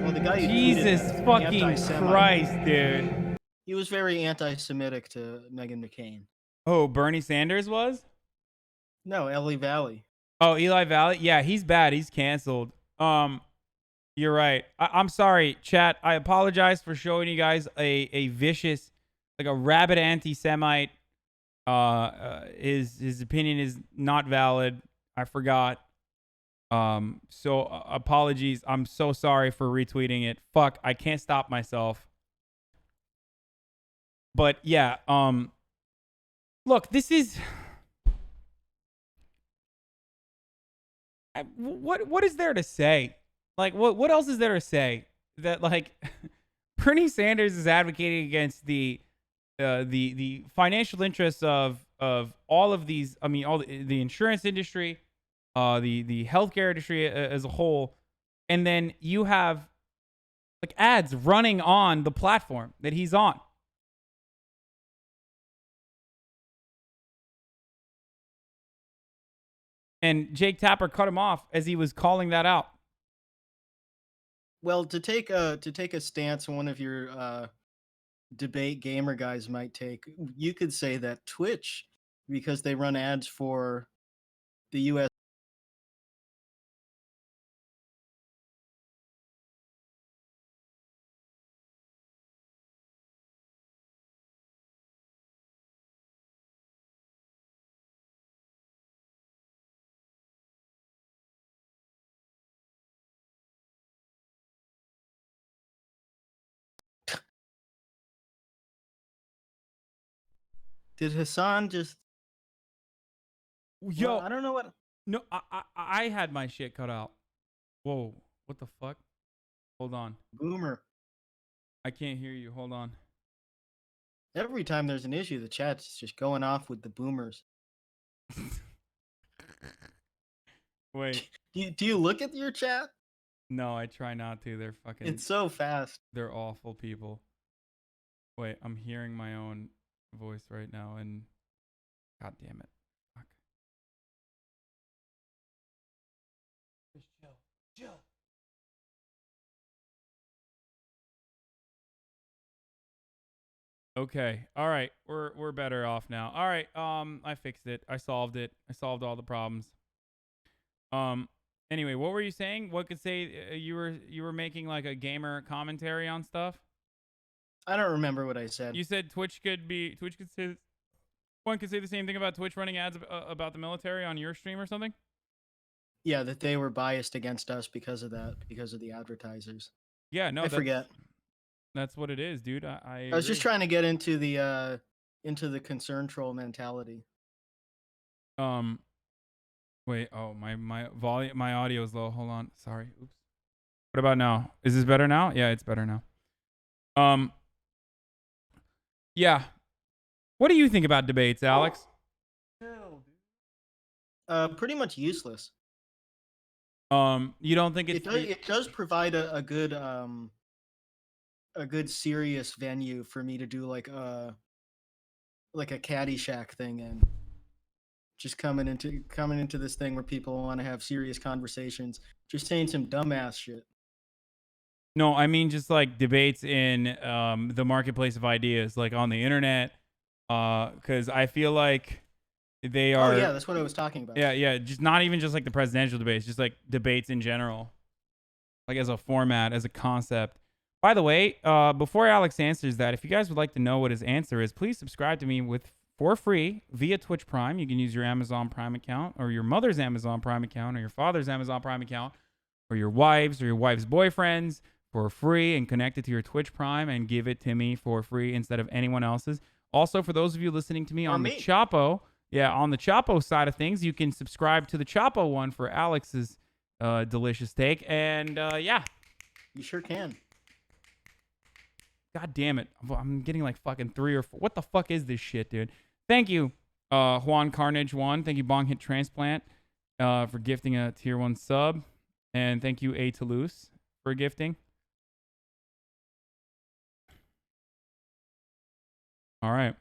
Well, the guy who Jesus tweeted fucking anti-Semite, Christ, dude. he was very anti-Semitic to Meghan McCain. Oh, Bernie Sanders was? No, Ellie Valley. Oh, Eli Valley? Yeah, he's bad. He's canceled. You're right. I'm sorry, chat. I apologize for showing you guys a vicious, like a rabid anti-Semite. His opinion is not valid. I forgot. So apologies. I'm so sorry for retweeting it. Fuck, I can't stop myself. But yeah, look, this is what is there to say? Like, what else is there to say? That like Bernie Sanders is advocating against the financial interests of all of these. I mean, all the insurance industry, the healthcare industry as a whole, and then you have like ads running on the platform that he's on. And Jake Tapper cut him off as he was calling that out. Well, to take a stance one of your debate gamer guys might take, you could say that Twitch, because they run ads for the U.S. Did Hasan just? Yo, Well, I don't know what. No, I had my shit cut out. Whoa, what the fuck? Hold on. Boomer. I can't hear you. Hold on. Every time there's an issue, the chat's just going off with the boomers. Wait. Do you look at your chat? No, I try not to. They're fucking. It's so fast. They're awful people. Wait, I'm hearing my own voice right now, and god damn it. Fuck. Just chill. Okay. All right. We're better off now. All right. I fixed it. I solved it. I solved all the problems. Anyway, what were you saying? What could say you were making like a gamer commentary on stuff? I don't remember what I said. You said Twitch could say one could say the same thing about Twitch running ads about the military on your stream or something? Yeah, that they were biased against us because of that, because of the advertisers. Yeah, no, I forget. That's what it is, dude. I was just trying to get into the concern troll mentality. Wait, oh, my volume, my audio is low. Hold on. Sorry. Oops. What about now? Is this better now? Yeah, it's better now. Yeah. What do you think about debates, Alex? Pretty much useless. You don't think it does provide a good serious venue for me to do like a Caddyshack thing and just coming into this thing where people want to have serious conversations, just saying some dumbass shit. No, I mean just like debates in the marketplace of ideas, like on the internet, because I feel like they are. Oh yeah, that's what I was talking about. Yeah, just not even just like the presidential debates, just like debates in general, like as a format, as a concept. By the way, before Alex answers that, if you guys would like to know what his answer is, please subscribe to me for free via Twitch Prime. You can use your Amazon Prime account or your mother's Amazon Prime account or your father's Amazon Prime account or your wife's boyfriend's for free and connect it to your Twitch Prime and give it to me for free instead of anyone else's. Also, for those of you listening to me on the Chapo, on the Chapo side of things, you can subscribe to the Chapo one for Alex's delicious take. And yeah. You sure can. God damn it. I'm getting like fucking 3 or 4. What the fuck is this shit, dude? Thank you, Juan Carnage 1. Thank you, Bong Hit Transplant, for gifting a tier 1 sub. And thank you, A. Toulouse, for gifting. All right.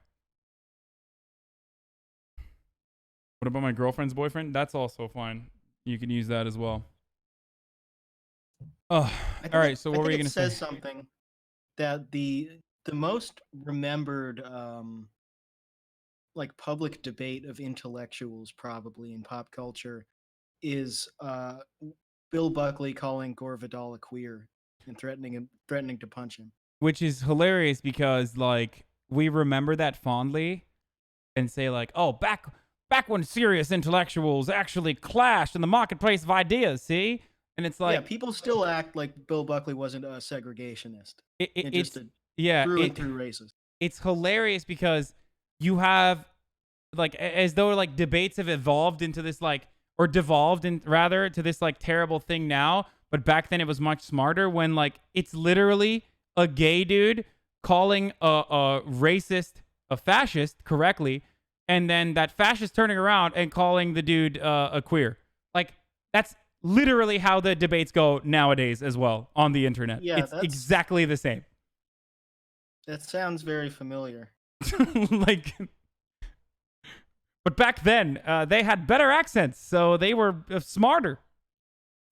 What about my girlfriend's boyfriend? That's also fine. You can use that as well. Oh, all right. So what were you going to say? It says something that the most remembered like public debate of intellectuals probably in pop culture is Bill Buckley calling Gore Vidal a queer and threatening to punch him. Which is hilarious because like we remember that fondly and say like, oh, back when serious intellectuals actually clashed in the marketplace of ideas, see? And it's like, yeah, people still act like Bill Buckley wasn't a segregationist. It's through and through racist. It's hilarious because you have like as though like debates have evolved into this like or devolved in rather to this like terrible thing now, but back then it was much smarter when like it's literally a gay dude calling a racist a fascist correctly, and then that fascist turning around and calling the dude a queer. Like that's literally how the debates go nowadays as well on the internet. Yeah, it's exactly the same. That sounds very familiar. Like, but back then they had better accents, so they were smarter.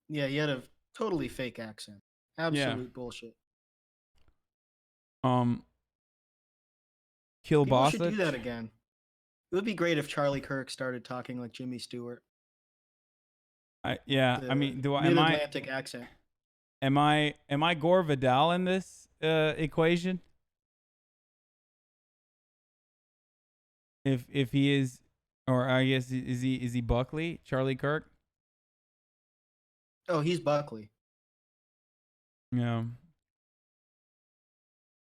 Yeah, you had a totally fake accent. Absolute bullshit. Kill People Bossich. should do that again. It would be great if Charlie Kirk started talking like Jimmy Stewart. I mean, Mid-Atlantic accent. Am I Gore Vidal in this equation? If he is, or I guess is he Buckley, Charlie Kirk? Oh, he's Buckley. Yeah.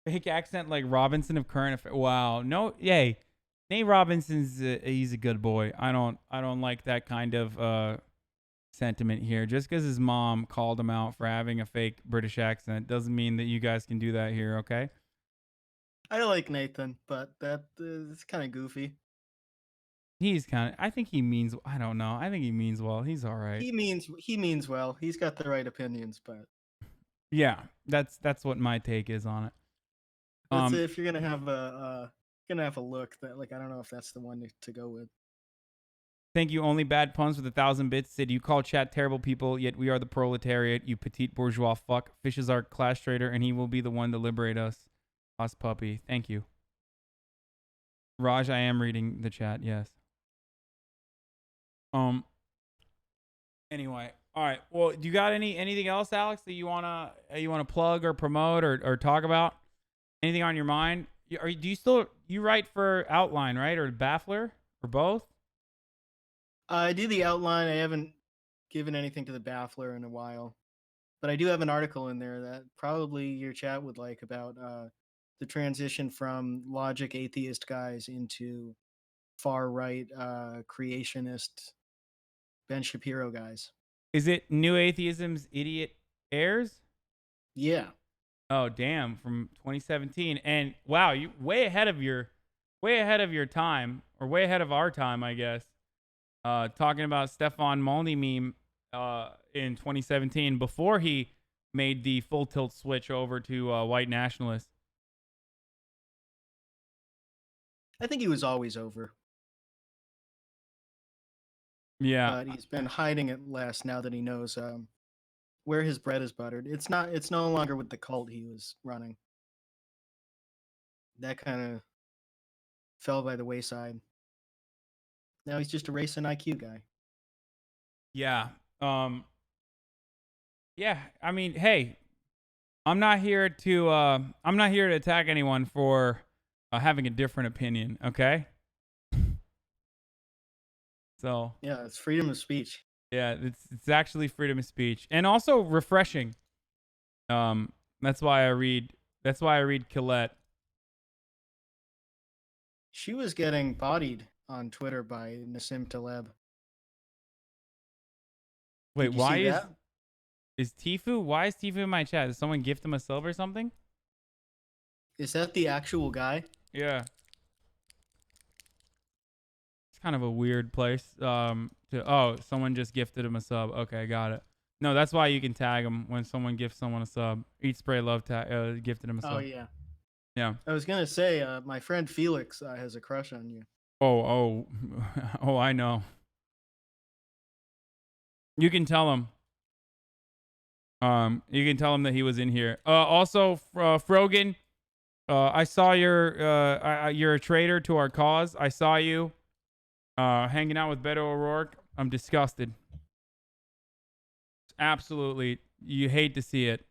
Fake accent like Robinson of Current Affairs. Wow. No, yay. Nate Robinson's he's a good boy. I don't like that kind of sentiment here. Just because his mom called him out for having a fake British accent doesn't mean that you guys can do that here. Okay. I like Nathan, but that is kind of goofy. He's kind of. I think he means. I don't know. I think he means well. He's all right. He means well. He's got the right opinions, but Yeah, that's what my take is on it. that's if you're gonna have a look that like I don't know if that's the one to go with. Thank you. Only bad puns with 1,000 bits. Said you call chat terrible people, yet we are the proletariat. You petite bourgeois fuck. Fish is our class trader, and he will be the one to liberate us. Us puppy. Thank you, Raj. I am reading the chat. Yes. Anyway, all right. Well, do you got anything else, Alex, that you wanna plug or promote or talk about? Anything on your mind? Do you still write for Outline, right, or Baffler, or both? I do the outline. I haven't given anything to the Baffler in a while, but I do have an article in there that probably your chat would like about the transition from logic atheist guys into far right creationist Ben Shapiro guys. Is it New Atheism's Idiot Heirs? Yeah. Oh damn! From 2017, and wow, you way ahead of your time, or way ahead of our time, I guess. Talking about Stefan Molney meme in 2017 before he made the full tilt switch over to white nationalists. I think he was always over. Yeah. But he's been hiding it less now that he knows where his bread is buttered. It's no longer with the cult he was running. That kind of fell by the wayside. Now he's just a race and IQ guy. Yeah. Yeah. I mean, hey, I'm not here to attack anyone for having a different opinion. Okay. So. Yeah, it's freedom of speech. Yeah, it's actually freedom of speech, and also refreshing. That's why I read Colette. She was getting bodied on Twitter by Nassim Taleb. Wait, why is Tifu? Why is Tifu in my chat? Did someone gift him a sub or something? Is that the actual guy? Yeah. It's kind of a weird place. Someone just gifted him a sub. Okay, got it. No, that's why you can tag him when someone gifts someone a sub. Eat Spray Love gifted him a sub. Oh yeah. Yeah. I was gonna say, my friend Felix has a crush on you. Oh, I know. You can tell him. You can tell him that he was in here. Also, Frogan, I saw you're a traitor to our cause. I saw you hanging out with Beto O'Rourke. I'm disgusted. Absolutely, you hate to see it.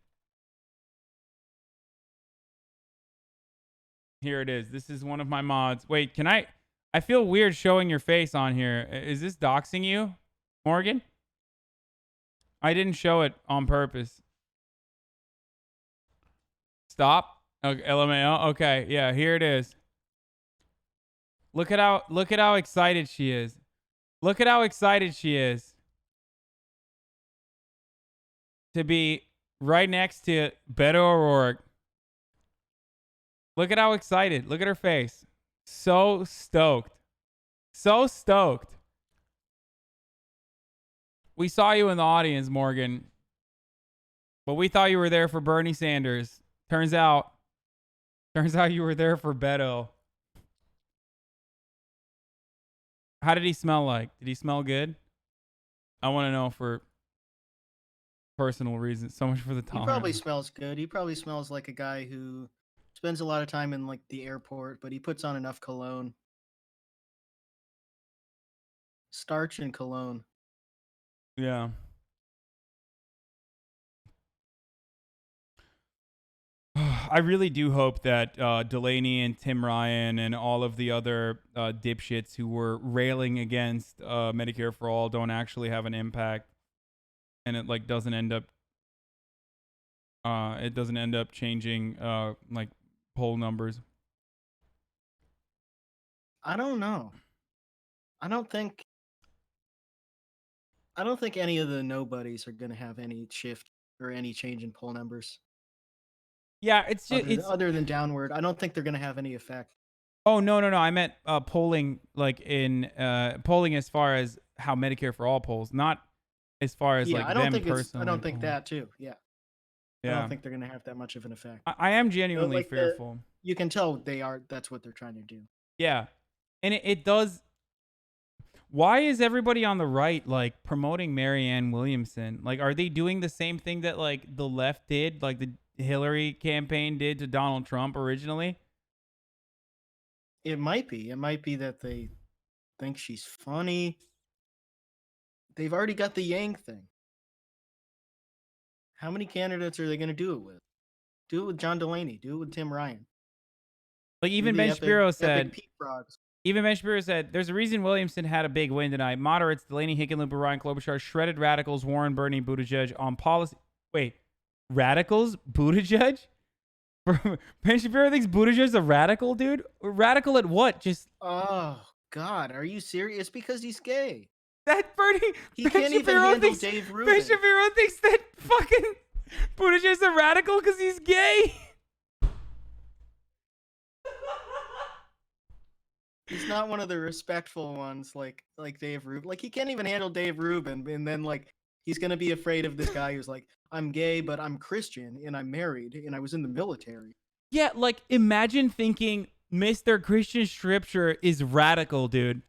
Here it is. This is one of my mods. Wait, can I feel weird showing your face on here. Is this doxing you, Morgan? I didn't show it on purpose. Stop. Okay, LMAO. Okay, yeah, here it is. Look at how excited she is. Look at how excited she is to be right next to Beto O'Rourke. Look at how excited. Look at her face. So stoked. So stoked. We saw you in the audience, Morgan, but we thought you were there for Bernie Sanders. Turns out you were there for Beto. How did he smell like? Did he smell good? I want to know for personal reasons. So much for the tolerance. He probably smells good. He probably smells like a guy who spends a lot of time in like the airport, but he puts on enough cologne. Starch and cologne. Yeah. I really do hope that Delaney and Tim Ryan and all of the other dipshits who were railing against Medicare for All don't actually have an impact, and it doesn't end up changing like poll numbers. I don't know. I don't think any of the nobodies are going to have any shift or any change in poll numbers. Yeah, it's just other than downward. I don't think they're going to have any effect. Oh no. I meant polling, like in polling as far as how Medicare for All polls, not as far as like I don't them think personally. I don't think that too. Yeah. I Yeah. don't think they're going to have that much of an effect. I am genuinely like fearful. You can tell they are. That's what they're trying to do. Yeah, and it does. Why is everybody on the right like promoting Marianne Williamson? Like, are they doing the same thing that like the left did, like the Hillary campaign did to Donald Trump originally? It might be. It might be that they think she's funny. They've already got the Yang thing. How many candidates are they going to do it with? Do it with John Delaney. Do it with Tim Ryan. Like even Ben Shapiro said. Even Ben Shapiro said, there's a reason Williamson had a big win tonight. Moderates, Delaney, Hickenlooper, Ryan Klobuchar, shredded radicals, Warren, Bernie, Buttigieg on policy. Wait, radicals? Buttigieg? Ben Shapiro thinks Buttigieg's a radical, dude? Radical at what? Just. Oh, God. Are you serious? Because he's gay. That Bernie. He can't even handle Dave Rubin. Ben Shapiro thinks that fucking Buttigieg's a radical because he's gay. He's not one of the respectful ones like Dave Rubin. Like, he can't even handle Dave Rubin. And then, like, he's going to be afraid of this guy who's like, I'm gay, but I'm Christian, and I'm married, and I was in the military. Yeah, like, imagine thinking Mr. Christian Scripture is radical, dude.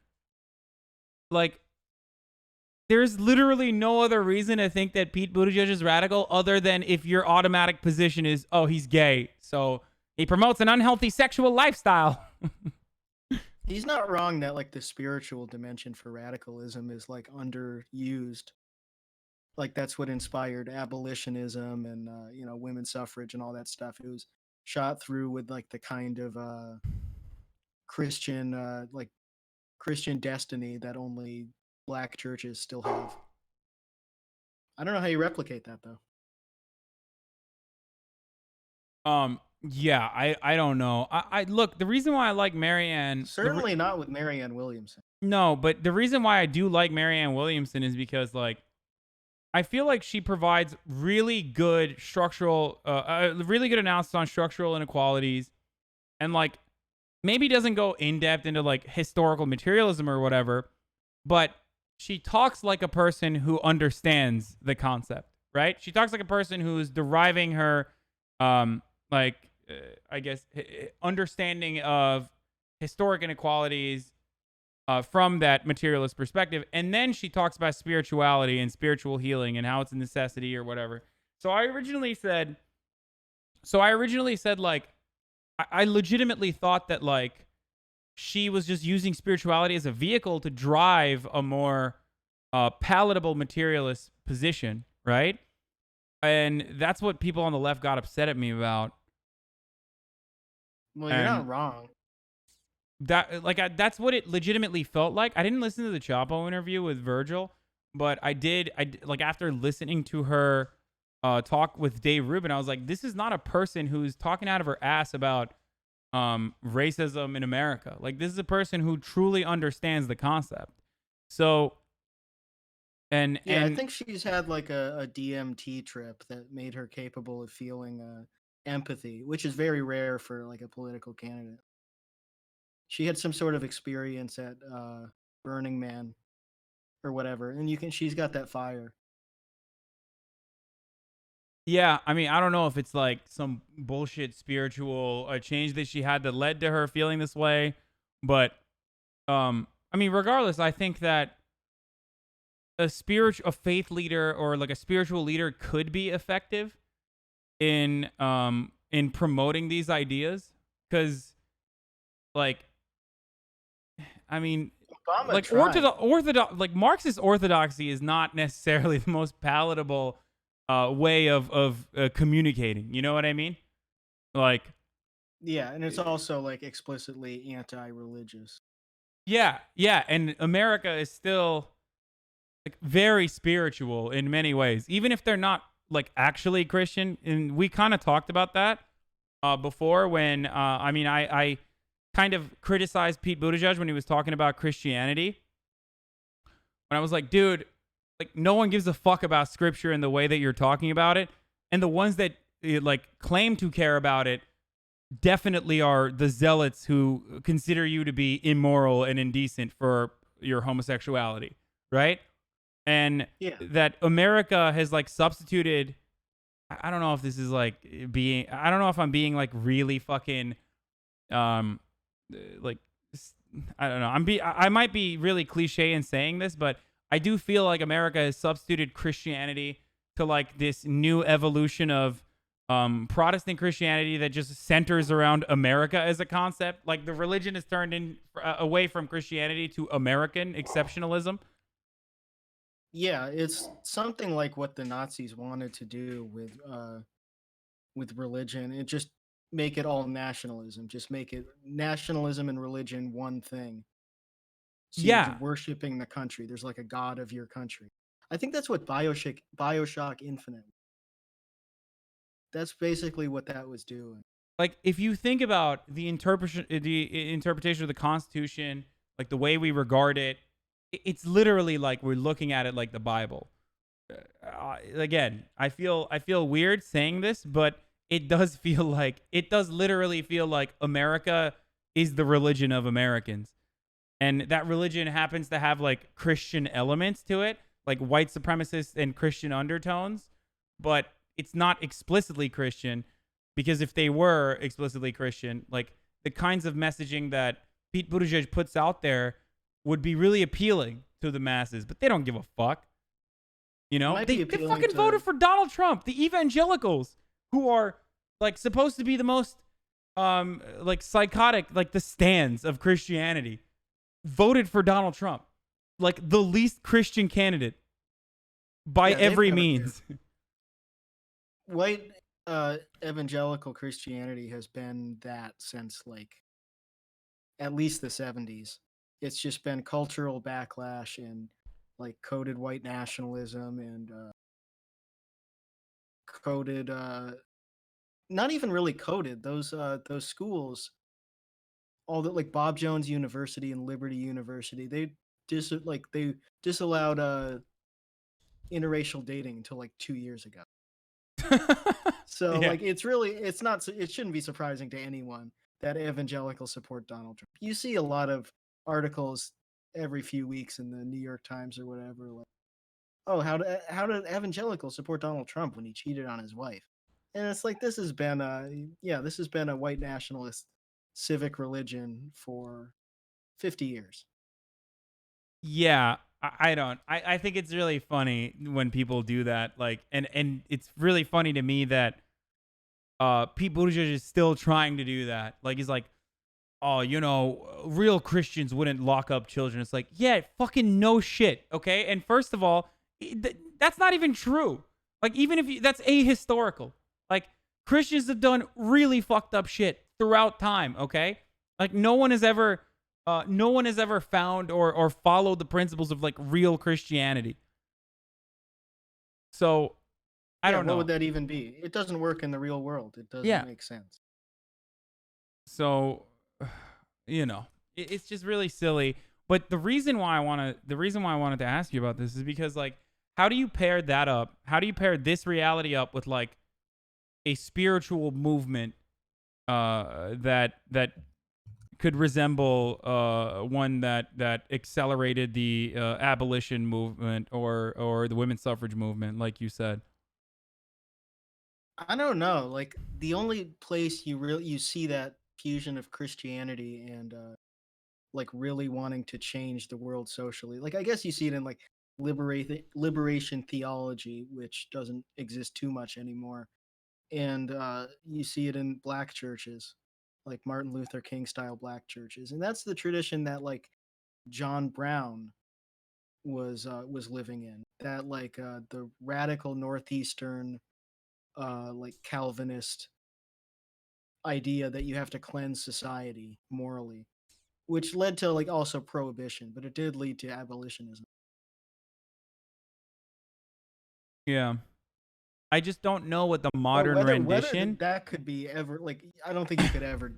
Like, there's literally no other reason to think that Pete Buttigieg is radical other than if your automatic position is, oh, he's gay, so he promotes an unhealthy sexual lifestyle. He's not wrong that like the spiritual dimension for radicalism is like underused. Like that's what inspired abolitionism and women's suffrage and all that stuff. It was shot through with like the kind of Christian destiny that only black churches still have. I don't know how you replicate that though. Yeah, I don't know. I look, the reason why I like Marianne... Certainly not with Marianne Williamson. No, but the reason why I do like Marianne Williamson is because, like, I feel like she provides really good structural... really good analysis on structural inequalities. And, like, maybe doesn't go in-depth into, like, historical materialism or whatever. But she talks like a person who understands the concept, right? She talks like a person who's deriving her... I guess, understanding of historic inequalities from that materialist perspective. And then she talks about spirituality and spiritual healing and how it's a necessity or whatever. So I originally said, like, I legitimately thought that, like, she was just using spirituality as a vehicle to drive a more palatable materialist position, right? And that's what people on the left got upset at me about. Well, you're not wrong. That's what it legitimately felt like. I didn't listen to the Chapo interview with Virgil, but I did like after listening to her talk with Dave Rubin, I was like, this is not a person who's talking out of her ass about racism in America. Like, this is a person who truly understands the concept. So, and I think she's had like a DMT trip that made her capable of feeling empathy, which is very rare for like a political candidate. She had some sort of experience at Burning Man or whatever, and she's got that fire. Yeah, I mean, I don't know if it's like some bullshit spiritual change that she had that led to her feeling this way, but I mean, regardless, I think that a faith leader or like a spiritual leader could be effective in promoting these ideas, because, like, I mean, Obama like orthodox, like Marxist orthodoxy is not necessarily the most palatable way of communicating. You know what I mean? Like, yeah, and it's also like explicitly anti-religious. Yeah, and America is still like very spiritual in many ways, even if they're not like actually Christian. And we kind of talked about that before when I kind of criticized Pete Buttigieg when he was talking about Christianity. When I was like, dude, like no one gives a fuck about scripture in the way that you're talking about it. And the ones that like claim to care about it definitely are the zealots who consider you to be immoral and indecent for your homosexuality, right? And that America has like substituted. I don't know if this is like being. I don't know if I'm being like really fucking, like I don't know. I might be really cliche in saying this, but I do feel like America has substituted Christianity to like this new evolution of Protestant Christianity that just centers around America as a concept. Like the religion has turned in away from Christianity to American exceptionalism. Yeah, it's something like what the Nazis wanted to do with religion. It just make it all nationalism. Just make it nationalism and religion one thing. So Yeah. you're worshiping the country. There's like a god of your country. I think that's what Bioshock Infinite. That's basically what that was doing. Like if you think about the interpretation of the Constitution, like the way we regard it, it's literally like we're looking at it like the Bible. Again, I feel weird saying this, but it does literally feel like America is the religion of Americans. And that religion happens to have like Christian elements to it, like white supremacist and Christian undertones, but it's not explicitly Christian, because if they were explicitly Christian, like the kinds of messaging that Pete Buttigieg puts out there would be really appealing to the masses, but they don't give a fuck. You know, they fucking voted for Donald Trump. The evangelicals, who are like supposed to be the most like psychotic, like the stands of Christianity, voted for Donald Trump, like the least Christian candidate by every means. White evangelical Christianity has been that since like at least the 70s. It's just been cultural backlash and like coded white nationalism and coded not even really coded those schools, all that, like Bob Jones University and Liberty University, they disallowed interracial dating until like 2 years ago. So Yeah. like it shouldn't be surprising to anyone that evangelicals support Donald Trump. You see a lot of articles every few weeks in the New York Times or whatever, like, oh, how did evangelicals support Donald Trump when he cheated on his wife? And it's like this has been a white nationalist civic religion for 50 years. Yeah, I think it's really funny when people do that. Like, and it's really funny to me that Pete Buttigieg is still trying to do that. Like, he's like, oh, you know, real Christians wouldn't lock up children. It's like, yeah, fucking no shit, okay? And first of all, that's not even true. Like, even if that's ahistorical. Like, Christians have done really fucked up shit throughout time, okay? Like, no one has ever found or followed the principles of like real Christianity. So I don't know. What would that even be? It doesn't work in the real world. It doesn't make sense. So, you know, it's just really silly. But the reason why I wanted to ask you about this is because, like, how do you pair that up? How do you pair this reality up with like a spiritual movement that could resemble one that accelerated the abolition movement or the women's suffrage movement, like you said? I don't know. Like the only place you see that fusion of Christianity and like really wanting to change the world socially. Like I guess you see it in like liberation theology, which doesn't exist too much anymore. And you see it in black churches, like Martin Luther King style black churches. And that's the tradition that like John Brown was living in. That like the radical northeastern like Calvinist idea that you have to cleanse society morally, which led to like also prohibition, but it did lead to abolitionism. Yeah. I just don't know what the modern rendition. Whether that could be ever like, I don't think you could ever